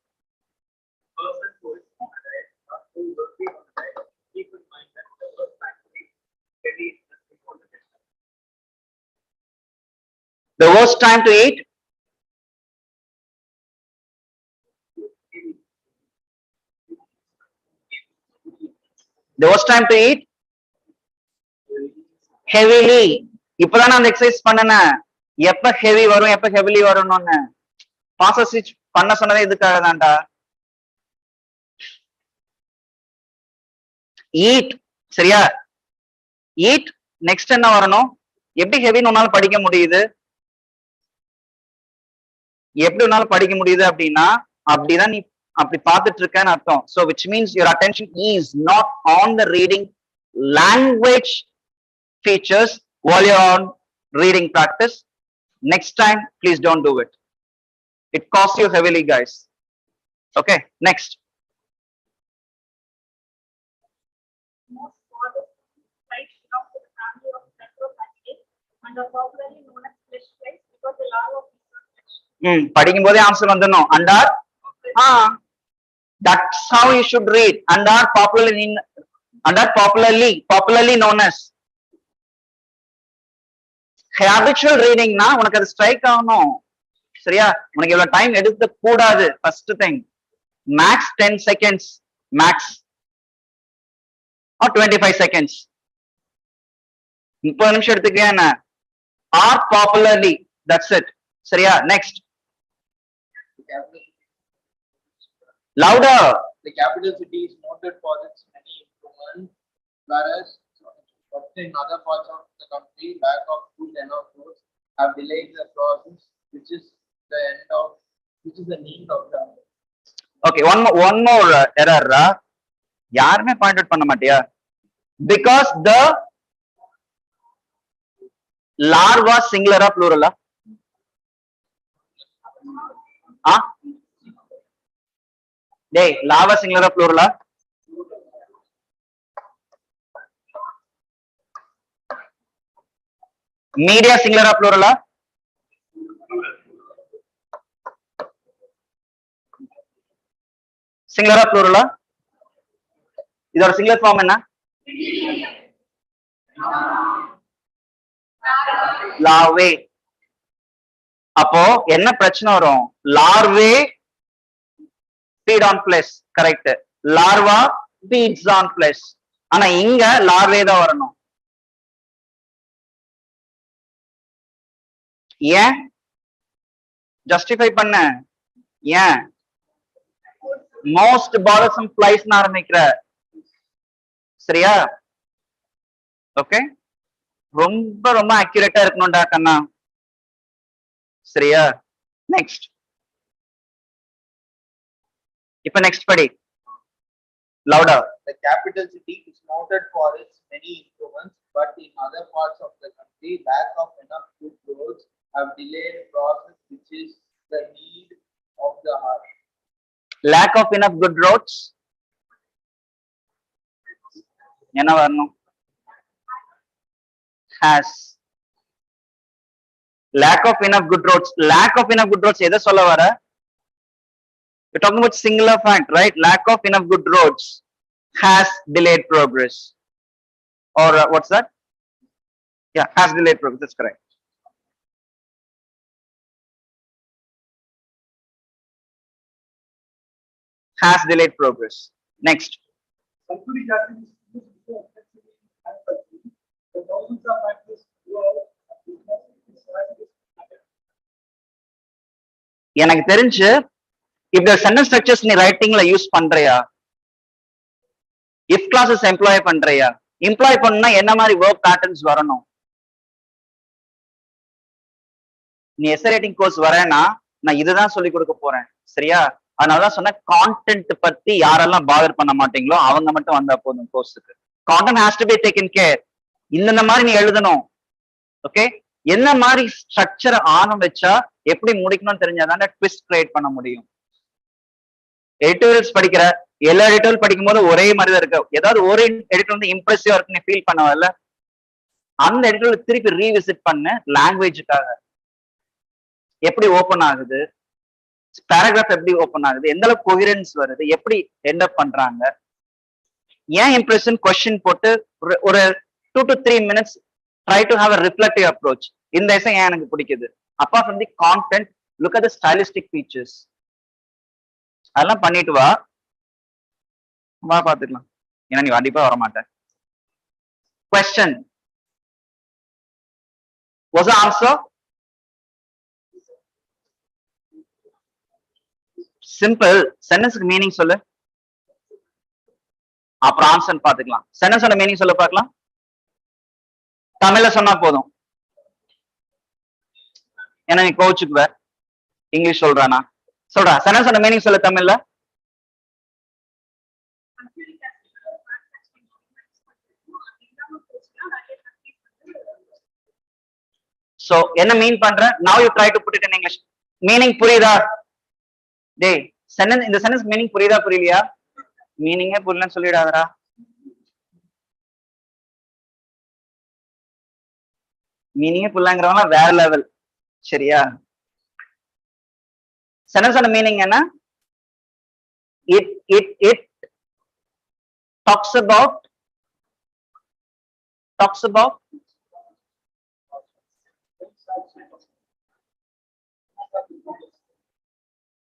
The worst time to eat? The worst time to eat? Heavily. இப்பதான் நான் அந்த எக்ஸசைஸ் பண்ணேன், எப்ப ஹெவி வரும் எப்ப ஹெவிலி வரும்னு. பாச ஸ்விட்ச் பண்ண சொன்னதே இதுக்காக தான்டா. ஈட், சரியா? ஈட் நெக்ஸ்ட் என்ன வரணும்? எப்படி ஹெவின்னு உன்னால படிக்க முடியுது? எப்படி உன்னால படிக்க முடியுது அப்படின்னா அப்படிதான் நீ அப்படி பார்த்துட்டு இருக்கன்னு அர்த்தம். So which means your attention is not on the reading language features while you're on reading practice. Next time, please don't do it. It costs you heavily, guys. Okay, next. Most modest flies belong to the family of Metroplastidae and are popularly known as flesh flies because the larva of flesh. படிக்கும் போதே answer வந்துடணும். And are that's how you should read. And are popularly known as. Habitual reading na உனக்கு அது strike ஆகணும், சரியா? உனக்கு இவ்வளவு time எடுக்க கூடாது. First thing, max 10 seconds max or 25 seconds, 30 நிமிஷம் எடுத்துக்க. ஆர் பாப்புலர்லி, தட்ஸ் இட், சரியா? Next. Louder. The capital city is noted for its many improvements, whereas in other parts of the country, lack of good enough roads have delayed the process, which is the need of the. Okay, one more error. யாருமே point out பண்ண மாட்டியா? Because the larva singular or plural? டேய், larva singular or plural? Media singular or plural? Singular or plural? இதோட singular form என்ன? Larvae. அப்போ என்ன பிரச்சனை வரும்? Larvae feed on flesh, correct. Larva feeds on flesh. ஆனா இங்க லார்வே தான் வரணும். ஏன்? ஜஸ்டிஃபை பண்ண. ஏன்? மோஸ்ட் பாதர்சம் ஃப்ளைஸ் ஆரம்பிக்கிற. சரியா? ஓகே, ரொம்ப ரொம்ப அக்யூரேட்டா இருக்கணும்டா கண்ணா. சரியா? நெக்ஸ்ட், இப்ப நெக்ஸ்ட் படி லவுடா. The capital city is noted for its many improvements, but in other parts of the country, lack of enough good roads have delayed process, which is the need of the hour. lack of enough good roads என்ன வரணும்? has. lack of enough good roads, lack of enough good roads எதை சொல்ல வர? we're talking about singular fact, right? lack of enough good roads has delayed progress, or what's that? Yeah, has delayed progress, that's correct. has delayed progress. Next, sulfuric acid is used before effectively in manufacturing. The thousands of factors grow because its acid is added. எனக்கு தெரிஞ்சு இந்த sentence structures நீ ரைட்டிங்ல use பண்றியா? if clauses employee பண்றியா? Employee பண்ணா என்ன மாதிரி verb patterns வரணும்? நீ எஸ்ஏ ரைட்டிங் கோர்ஸ் வரேன்னா நான் இதுதான் சொல்லி கொடுக்க போறேன். சரியா? அதனாலதான் சொன்ன கான்டென்ட் பத்தி யாரெல்லாம் பாதர் பண்ண மாட்டீங்களோ அவங்க மட்டும் வந்தா போதும் கோர்ஸுக்கு. Content has to be taken care. இந்த மாதிரி நீ எழுதணும். ஓகே, என்ன மாதிரி ஸ்ட்ரக்சர் ஆரம்பிச்சா எப்படி முடிக்கணும்னு தெரிஞ்சாதான் ட்விஸ்ட் கிரியேட் பண்ண முடியும். எடிட்டோரியல்ஸ் படிக்கிற எல்லா எடிட்டோரியல் படிக்கும் போது ஒரே மாதிரி தான் இருக்கு. ஏதாவது ஒரு எடிட்டர் வந்து இம்ப்ரெசிவா இருக்குன்னு ஃபீல் பண்ணவல்ல, அந்த எடிட்டோரியல் திருப்பி ரீவிசிட் பண்ண லாங்குவேஜுக்காக. எப்படி ஓபன் ஆகுது, பேராகிராஃப் எப்படி ஓபன் ஆகுது, எந்த அளவுக்கு கோஹெரன்ஸ் வருது, எப்படி எண்ட் அப் பண்றாங்க, ஏன் இம்ப்ரெஷன் கொஸ்டின் போட்டு ஒரு 2 to 3 minutes try to have a reflective approach. இந்த எஸ்ஸே ஏன் எனக்கு பிடிக்குது, apart from the content, look at the stylistic features. அதெல்லாம் பண்ணிட்டு வா பாத்துக்கலாம். ஏன்னா நீ கண்டிப்பா வர மாட்டேன். Question, was the answer? Simple. சென்டென்ஸ்க்கு மீனிங் சொல்லு, அப்புறம் ஆன்சர் பாத்துக்கலாம். சென்டென்ஸோட மீனிங் சொல்ல பார்க்கலாம். தமிழ்ல சொன்னா போதும், ஏன்னா நீ கோச்சுக்குவ இங்கிலீஷ் சொல்றானா. சொல்றா, சென்டென்ஸோட மீனிங் சொல்ல தமிழ்ல. sulfuric acid manufacturing அது இல்லாம போச்சுன்னா நிறைய countries வந்து சோ என்ன மீன் பண்ற? now you try to put it in English. Meaning புரியுதா? டேய், சென்டென்ஸ் இந்த சென்டென்ஸ் மீனிங் புரியுதா புரியலையா? மீனிங்கே புரியலன்னு சொல்லிடாதடா. மீனிங்கே புரியலங்கிறவங்க வேற லெவல். சரியா? சென்டென்ஸோட மீனிங் என்ன? it talks about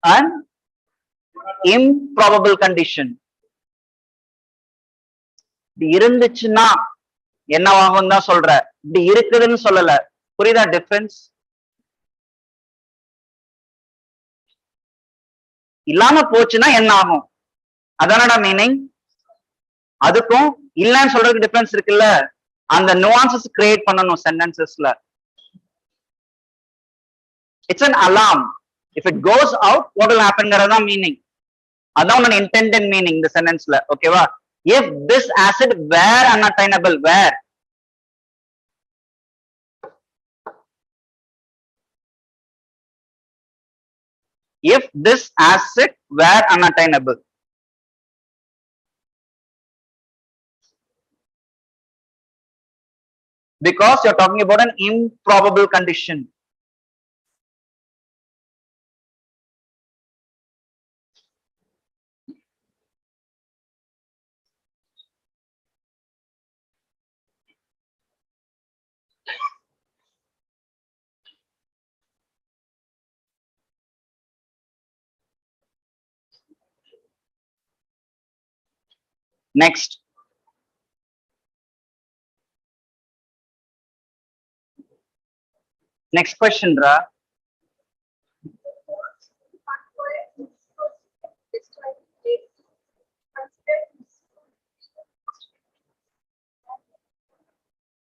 an improbable condition. இது இருந்துச்சுன்னா என்னவாகும் தான் சொல்ற, இப்படி இருக்குதுன்னு சொல்லல. புரியுதா டிஃபரன்ஸ்? இல்லாம போச்சுன்னா என்ன ஆகும், அதானடா மீனிங். அதுக்கும் இல்லன்னு சொல்றதுக்கு டிஃபரன்ஸ் இருக்குல்ல, அந்த நுவான்சஸ் கிரியேட் பண்ணணும் சென்டென்சஸ்ல. It's an alarm. if it goes out, what will happen ங்கறதா மீனிங். அதான் உன்னோட intended மீனிங் இந்த சென்டென்ஸ்ல. ஓகேவா? if this acid were unattainable, where if this acid were unattainable, because you're talking about an improbable condition. Next, next question, Ra.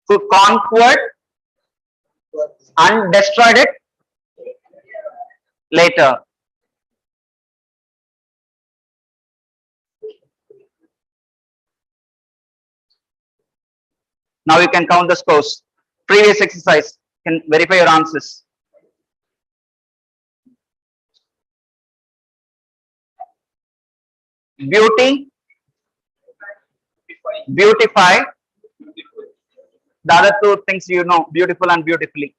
who conquered and destroyed it later. Now you can count the scores. Previous exercise, you can verify your answers. Beauty, beautify. The other two things you know, beautiful and beautifully.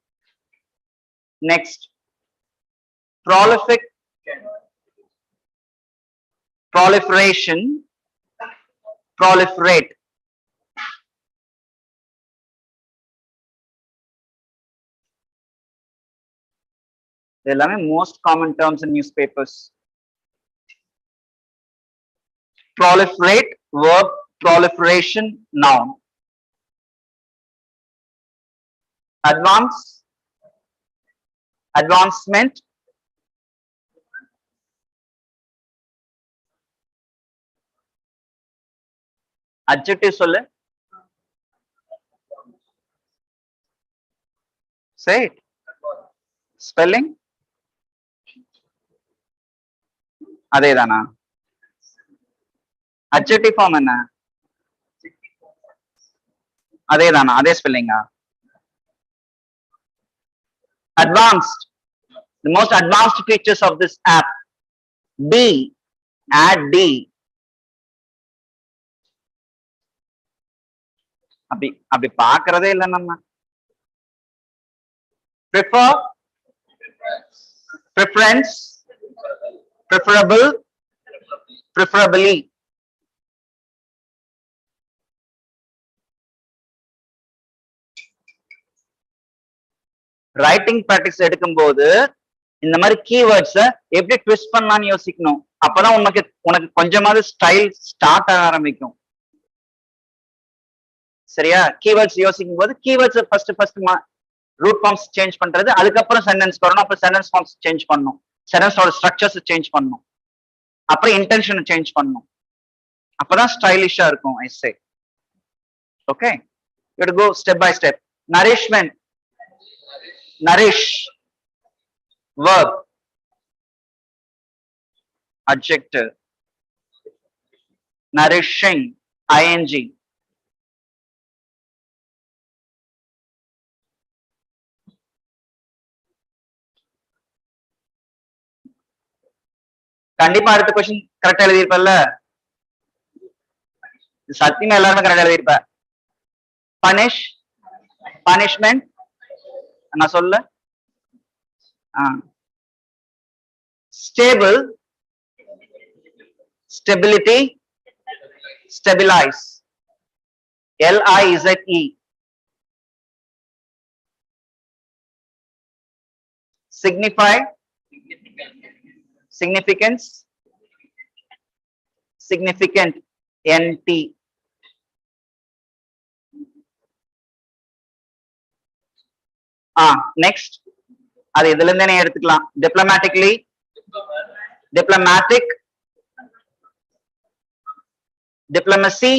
Next, prolific, proliferation, proliferate. They are most common terms in newspapers. Proliferate, verb, proliferation, noun. Advance, advancement, adjective சொல்லு. Say it. Spelling. அதேதானா? Adjective form என்ன? அதேதானா? அதே ஸ்பெல்லிங்கா? Advanced. The most advanced features of this app. D. Add D. அப்படி பார்க்கறதே இல்ல நம்ம. Prefer, preference, preferable, preferably. Writing practice எடுக்கும்போது இந்த மாதிரி கீவேர்ட்ஸை எப்படி ட்விஸ்ட் பண்ணலாம்னு யோசிக்கணும். அப்பதான் உனக்கு கொஞ்சமாவது ஸ்டைல் ஸ்டார்ட் ஆக ஆரம்பிக்கும். சரியா? கீவேர்ட்ஸ் யோசிக்கும் போது keywords first root forms change பண்றது, அதுக்கப்புறம் சென்டென்ஸ் வரணும். அப்புறம் சென்டென்ஸ் ஃபார்ம்ஸ் சேஞ்ச் பண்ணணும், சென்டென்ஸோட ஸ்ட்ரக்சர்ஸ் சேஞ்ச் பண்ணணும், அப்புறம் இன்டென்ஷனை சேஞ்ச் பண்ணணும். அப்பதான் ஸ்டைலிஷா இருக்கும் essay. Okay, you go step by step. Nourishment, nourish, verb, adjective. Nourishing, ing. கண்டிப்பா அடுத்த கொஸ்டின் கரெக்டா எழுதியிருப்பல்ல? சத்தியமா எல்லாருமே கரெக்டா எழுதியிருப்ப. Punish, punishment. நான் சொல்ல stable, stability, stabilise. LIZE. Signify, significance, significant. NT. Next, அது இதுல இருந்தே எடுத்துக்கலாம். Diplomatically, diplomatic, diplomacy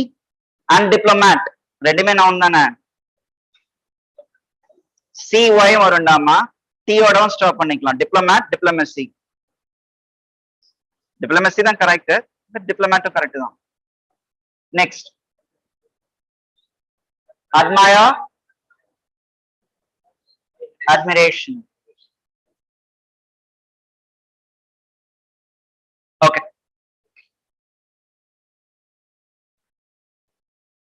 and diplomat. ரெண்டுமே நவுன் தானே? CY வரும்டாமா, T ஓடவும் ஸ்டாப் பண்ணிக்கலாம். Diplomat, diplomacy. Diplomacy தான் கரெக்ட், பட் டிப்ளமேட்டும் கரெக்ட் தான். Next, admire, admiration. Okay.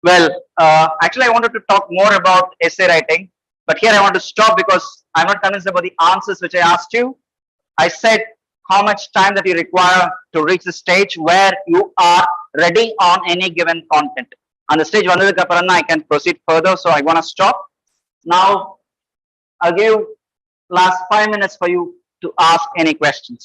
Well, actually I wanted to talk more about essay writing, but here I want to stop because I'm not convinced about the answers which I asked you. I said how much time that you require to reach the stage where you are ready on any given content. On the stage vandadukku appuram I can proceed further, so I want to stop. Now I'll give last 5 minutes for you to ask any questions.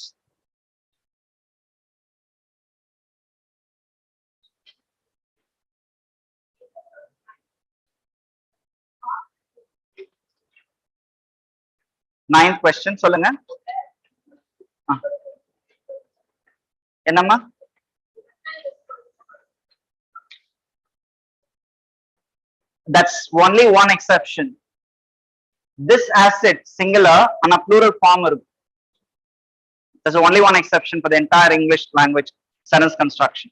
Ninth question, சொல்லுங்க. என்னம்மா? That's only one exception. This asset singular and a plural form. There's only one exception for the entire English language sentence construction.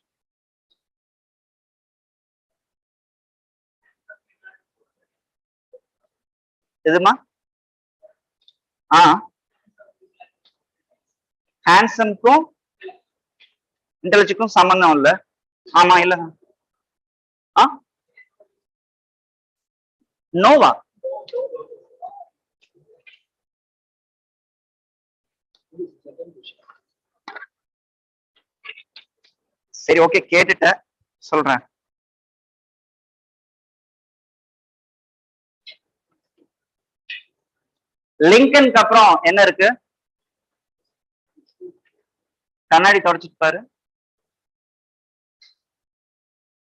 இதுமா ஹேண்ட்ஸம்க்கும் இன்டெலிஜென்ட்க்கும் சம்பந்தம் இல்ல. ஆமா இல்ல நோவா சரி okay கேட்டுட்ட சொல்றேன். லிங்கனுக்கு அப்புறம் என்ன இருக்கு? கண்ணாடி தொடச்சிட்டு பாரு.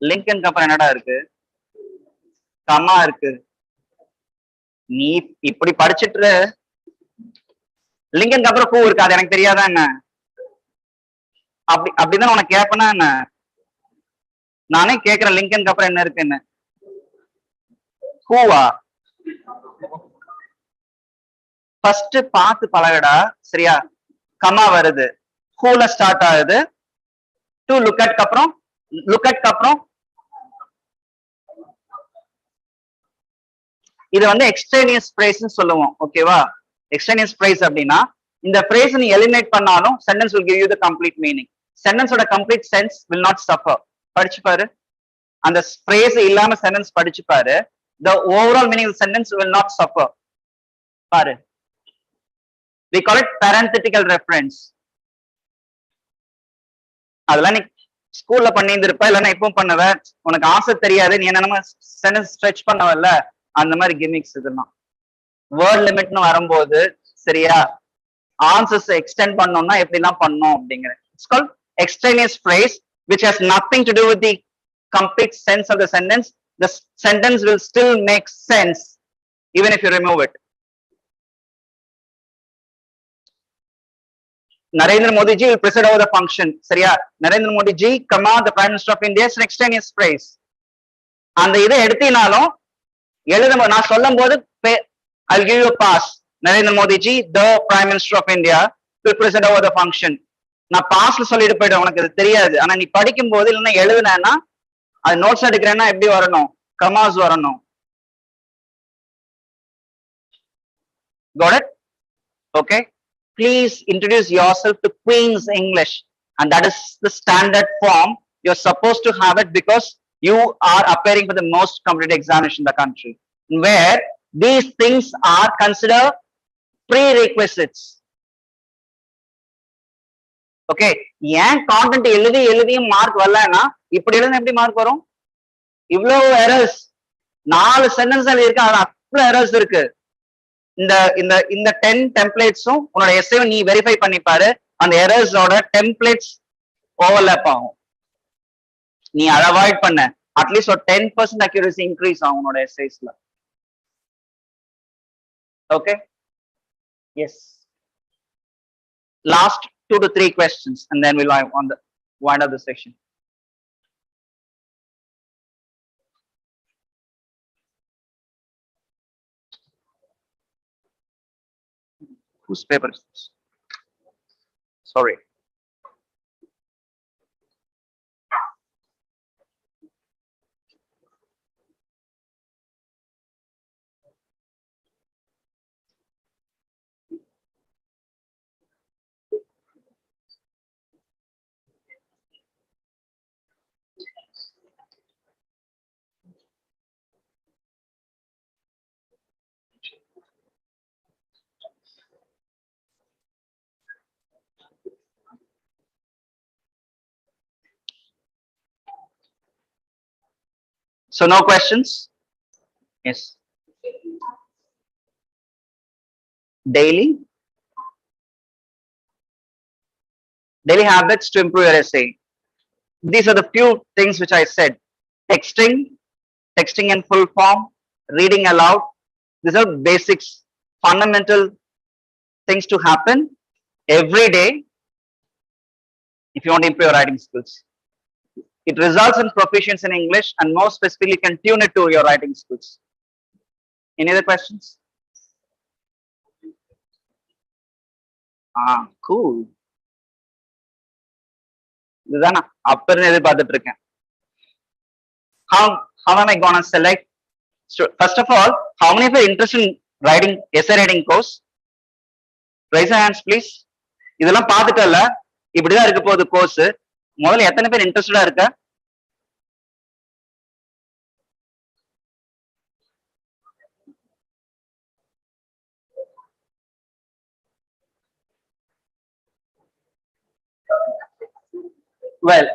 லிங்கனுக்கு அப்புறம் என்னடா இருக்கு? கமா இருக்கு. நீ இப்படி படிச்சிட்டு லிங்கனுக்கு அப்புறம் பூ இருக்கு, அது எனக்கு தெரியாதா என்ன? அப்படிதான் உனக்கு கேப்பனா என்ன? நானே கேக்குறேன் லிங்கனுக்கு அப்புறம் என்ன இருக்குன்னு. பூவா? ஃபர்ஸ்ட் பார்த்து பழகடா, சரியா? கமா வருது, ஹூல ஸ்டார்ட் ஆகுது, டு லுக் அட் அப்புறம் இது வந்து எக்ஸ்ட்ரேனியஸ் ஃப்ரேஸ்னு சொல்லுவோம். ஓகேவா? எக்ஸ்ட்ரேனியஸ் ஃப்ரேஸ் அப்படின்னா இந்த ஃப்ரேஸ் நீ எலிமினேட் பண்ணாலும் sentence will give you the complete meaning. சென்டென்ஸோட complete sense will not suffer. படிச்சு பாரு, அந்த ஃப்ரேஸ் இல்லாம சென்டென்ஸ் படிச்சு பாரு, the overall meaning of the sentence will not suffer. பாரு, we call it parenthetical reference. அதெல்லாம் நீ ஸ்கூல்ல பண்ணியிருந்திருப்ப, இல்லைன்னா எப்பவும் பண்ணுவ, உனக்கு ஆசை தெரியாது, நீ என்ன சென்டென்ஸ் ஸ்ட்ரெச் பண்ணவல்ல, அந்த மாதிரி கிமிக்ஸ் இதெல்லாம். வேர்ட் லிமிட்னு வரும்போது சரியா, ஆன்சர்ஸ் எக்ஸ்டெண்ட் பண்ணோம்னா எப்படிலாம் பண்ணோம் அப்படிங்கிறது. It's called extraneous phrase which has nothing to do with the complete sense of the sentence. The sentence will still make sense even if you remove it. Narendra Modi ji will preside over the function. சரியா? Narendra Modi ji, comma, the Prime Minister of India is an extraneous phrase. அந்த இதை எடுத்தினாலும் எழுத நான் சொல்லும் போது I'll give you a pass. Narendra Modi ji, the Prime Minister of India, will preside over the function. நான் பாஸ்ல சொல்லிட்டு போயிட்டேன், உனக்கு அது தெரியாது. ஆனா நீ படிக்கும் போது இல்லைன்னா எழுதுனா அது நோட்ஸ் எடுக்கிறேன்னா எப்படி வரணும்? கமாஸ் வரணும். Got it? Okay. Please introduce yourself to Queen's English, and that is the standard form. You're supposed to have it because you are appearing for the most competitive examination in the country, where these things are considered prerequisites. Okay, ஏன் content எழுதியும் mark வரலன்னா இப்படி எழுத எப்படி mark வரும்? இவ்வளவு errors, 4 sentence இருக்கு, அது அவ்வளவு எரர்ஸ் இருக்கு. இந்த 10 டெம்ப்ளேட்ஸும் உன்னோட எஸ்ஏ நீ வெரிஃபை பண்ணி பாரு, அந்த எரர்ஸோட டெம்ப்ளேட்ஸ் ஓவர்லாப் ஆகும். நீ அதை அவாய்ட் பண்ண அட்லீஸ்ட் ஒரு 10% அக்யூரசி இன்க்ரீஸ் ஆகும் உன்னோட எஸ்ஏஸ்ல. Okay, yes. Last 2 to 3 questions and then we'll wind up the section. Whose paper is this? Sorry. So no questions? Yes. Daily habits to improve your essay. These are the few things which I said. Texting in full form, reading aloud. These are basics, fundamental things to happen every day if you want to improve your writing skills. It results in proficiency in English and more specifically can tune it to your writing skills. Any other questions? Cool. இதுதானா அப்ப இருந்து எதிர்பார்த்துட்டு இருக்கேன். How am I gonna select? So first of all, how many of you are interested in writing essay writing course? Raise your hands, please. இதெல்லாம் பார்த்துட்டல இப்படிதான் இருக்க போகுது course. முதல்ல எத்தனை பேர் இன்ட்ரெஸ்டடா இருக்க? Well,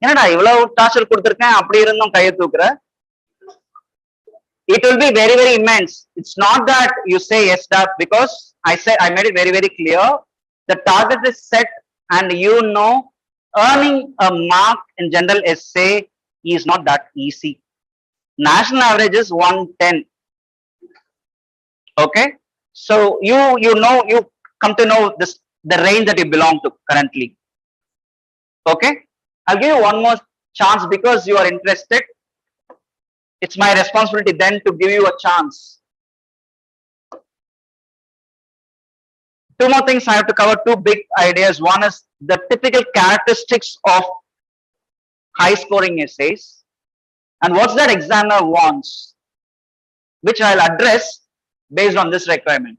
என்னடா இவ்வளவு டார்ச்சர் கொடுத்திருக்கேன் அப்படி இருந்தும் கையை தூக்குற? It will be very, very immense. It's not that you say yes, that because I made it very, very clear. The target is set, and you know, earning a mark in general essay is not that easy. National average is 110. Okay, so you know, you come to know this, the range that you belong to currently. Okay, I'll give you one more chance because you are interested. It's my responsibility then to give you a chance. Two more things I have to cover, two big ideas. One is the typical characteristics of high scoring essays and what's that examiner wants, which I'll address based on this requirement.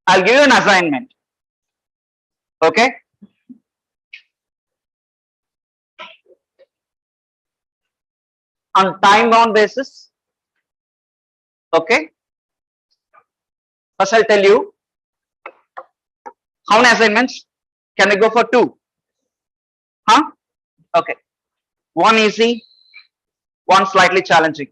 I'll give you an assignment. Okay. On time bound basis. Okay. First I'll tell you how many assignments. Can we go for 2? Huh? Okay. One easy, one slightly challenging.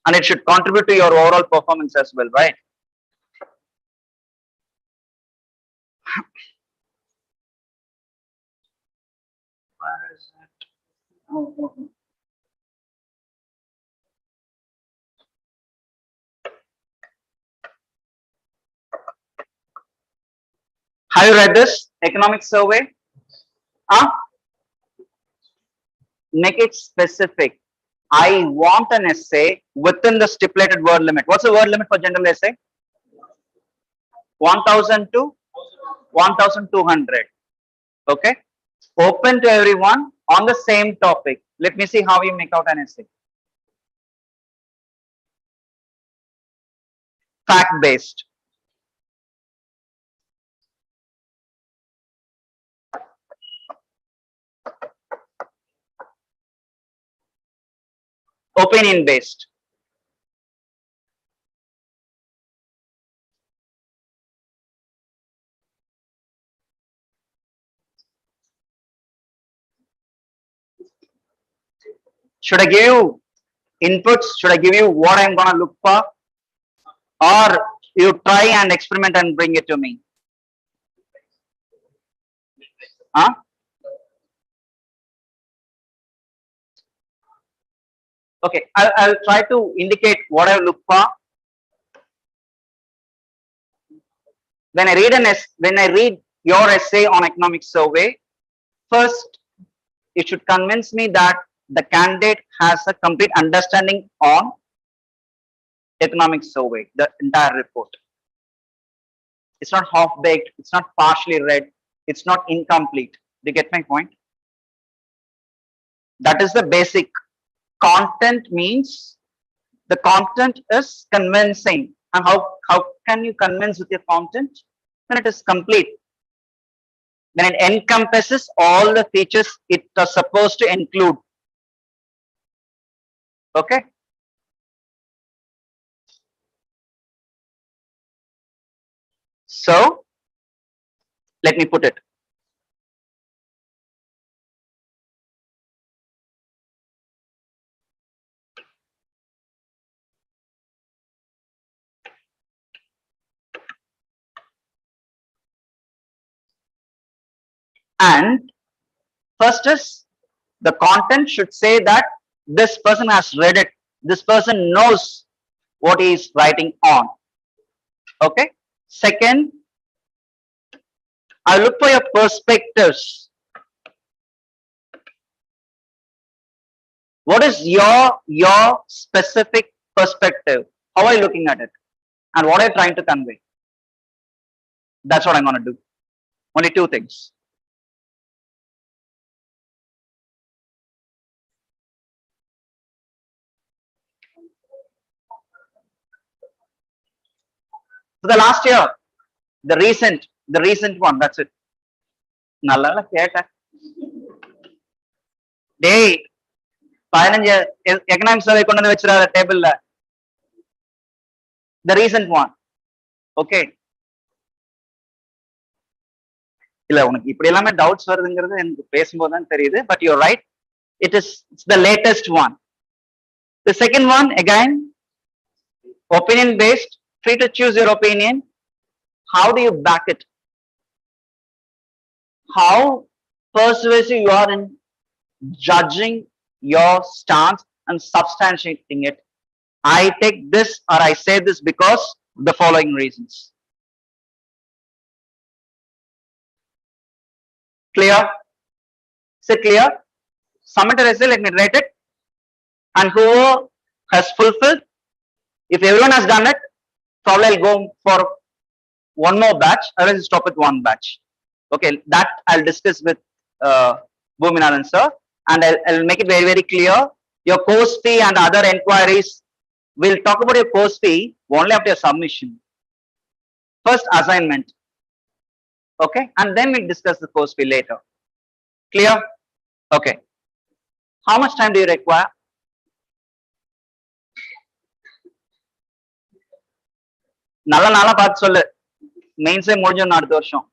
And it should contribute to your overall performance as well, right? Where is it? Oh. Have you read this economic survey? Make it specific. I want an essay within the stipulated word limit. What's the word limit for general essay? 1000 to 1200. Okay. Open to everyone on the same topic. Let me see how you make out an essay. Fact based. Opinion based. Should I give you inputs? Should I give you what I'm gonna look for? Or you try and experiment and bring it to me? Huh? Okay, I'll try to indicate what I look for. When I read your essay on economic survey, first it should convince me that the candidate has a complete understanding on economic survey, the entire report. It's not half-baked, it's not partially read, it's not incomplete. Do you get my point? That is the basic. Content means the content is convincing. And how can you convince with your content? When it is complete. When it encompasses all the features it is supposed to include. Okay. So let me put it. And first is the content should say that this person has read it. This person knows what he is writing on. Okay. Second, I look for your perspectives. What is your specific perspective? How are you looking at it? And what are you trying to convey? That's what I'm going to do. Only two things. So the last year, the recent one, that's it. Nalla keta. Day 15 economics survey கொண்டு வந்து வெச்சிராத டேபிள்ல. The recent one. Okay. இல்ல உனக்கு இப்படி எல்லாமே doubts வருதுங்கிறது எனக்கு பேசும்போது தான் தெரியுது. But you're right. It's the latest one. The second one, again, opinion based, free to choose your opinion. How do you back it? How persuasive you are in judging your stance and substantiating it. I take this or I say this because the following reasons. Clear? Is it clear? Submit a essay, let me write it. And whoever has fulfilled, if everyone has done it, probably I'll go for one more batch, otherwise stop with one batch. Okay, that I'll discuss with Vivekanandan sir, and I'll make it very, very clear. Your course fee and other enquiries, we'll talk about your course fee only after your submission. First assignment. Okay, and then we'll discuss the course fee later. Clear? Okay. How much time do you require? நல்ல நாளா பார்த்து சொல்லு. மெயின்ஸே முடிஞ்சோம் அடுத்த வருஷம்.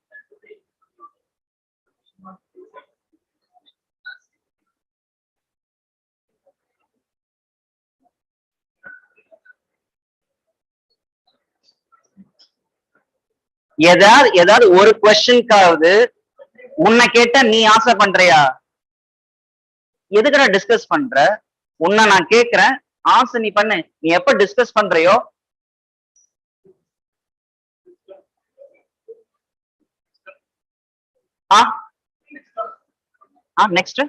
ஏதாவது ஒரு கொஸ்டின்காவது உன்னை கேட்ட நீ ஆன்சர் பண்றியா? எதுக்கு நான் டிஸ்கஸ் பண்ற? உன்னை நான் கேட்கிறேன், ஆன்சர் நீ பண்ணு. நீ எப்ப discuss பண்றியோ next you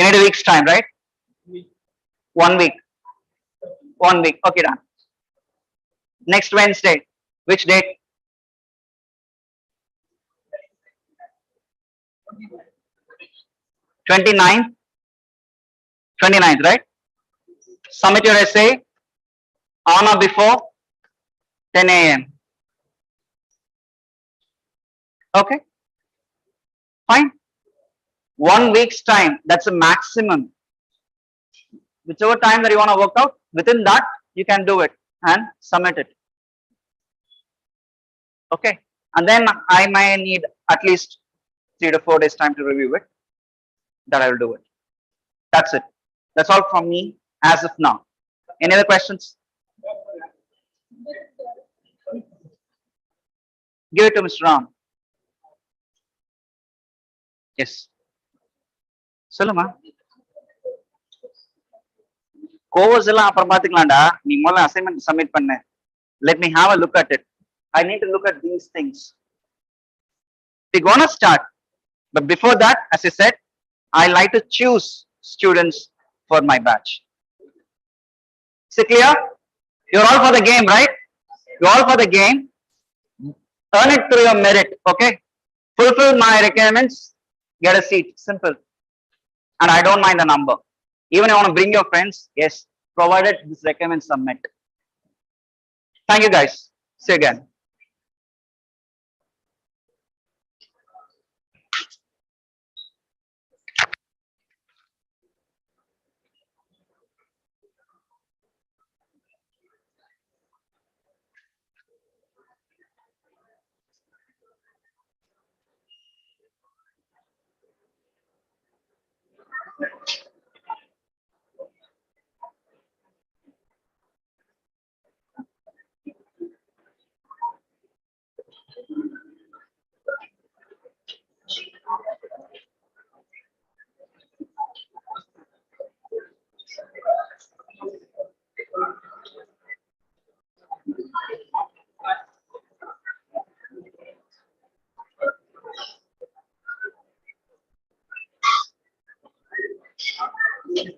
need a week's time, right? 1 week. 1 week. Okay, done. Next Wednesday. Which date? 29th. 29th, right? Submit your essay on or before 10 a.m. Okay, fine. 1 week's time, that's a maximum. Whichever time that you want to work out, within that you can do it and submit it. Okay, and then I might need at least 3 to 4 days time to review it. That I will do it. That's it. That's all from me as of now. Any other questions? Give it to Mr. Ram. Yes. சொல்லுமா. Course எல்லாம் அப்புறம் பாத்துக்கலாம்டா. நீ முதல்ல assignment submit பண்ணு. Let me have a look at it. I need to look at these things. We're gonna start, but before that, as I said, I like to choose students for my batch. Is it clear? You're all for the game, right? You're all for the game. Earn it through your merit. Okay, fulfill my requirements, get a seat. Simple. And I don't mind the number. Even if you want to bring your friends, yes, provided this requirements are met. Thank you guys. See you again. Yeah.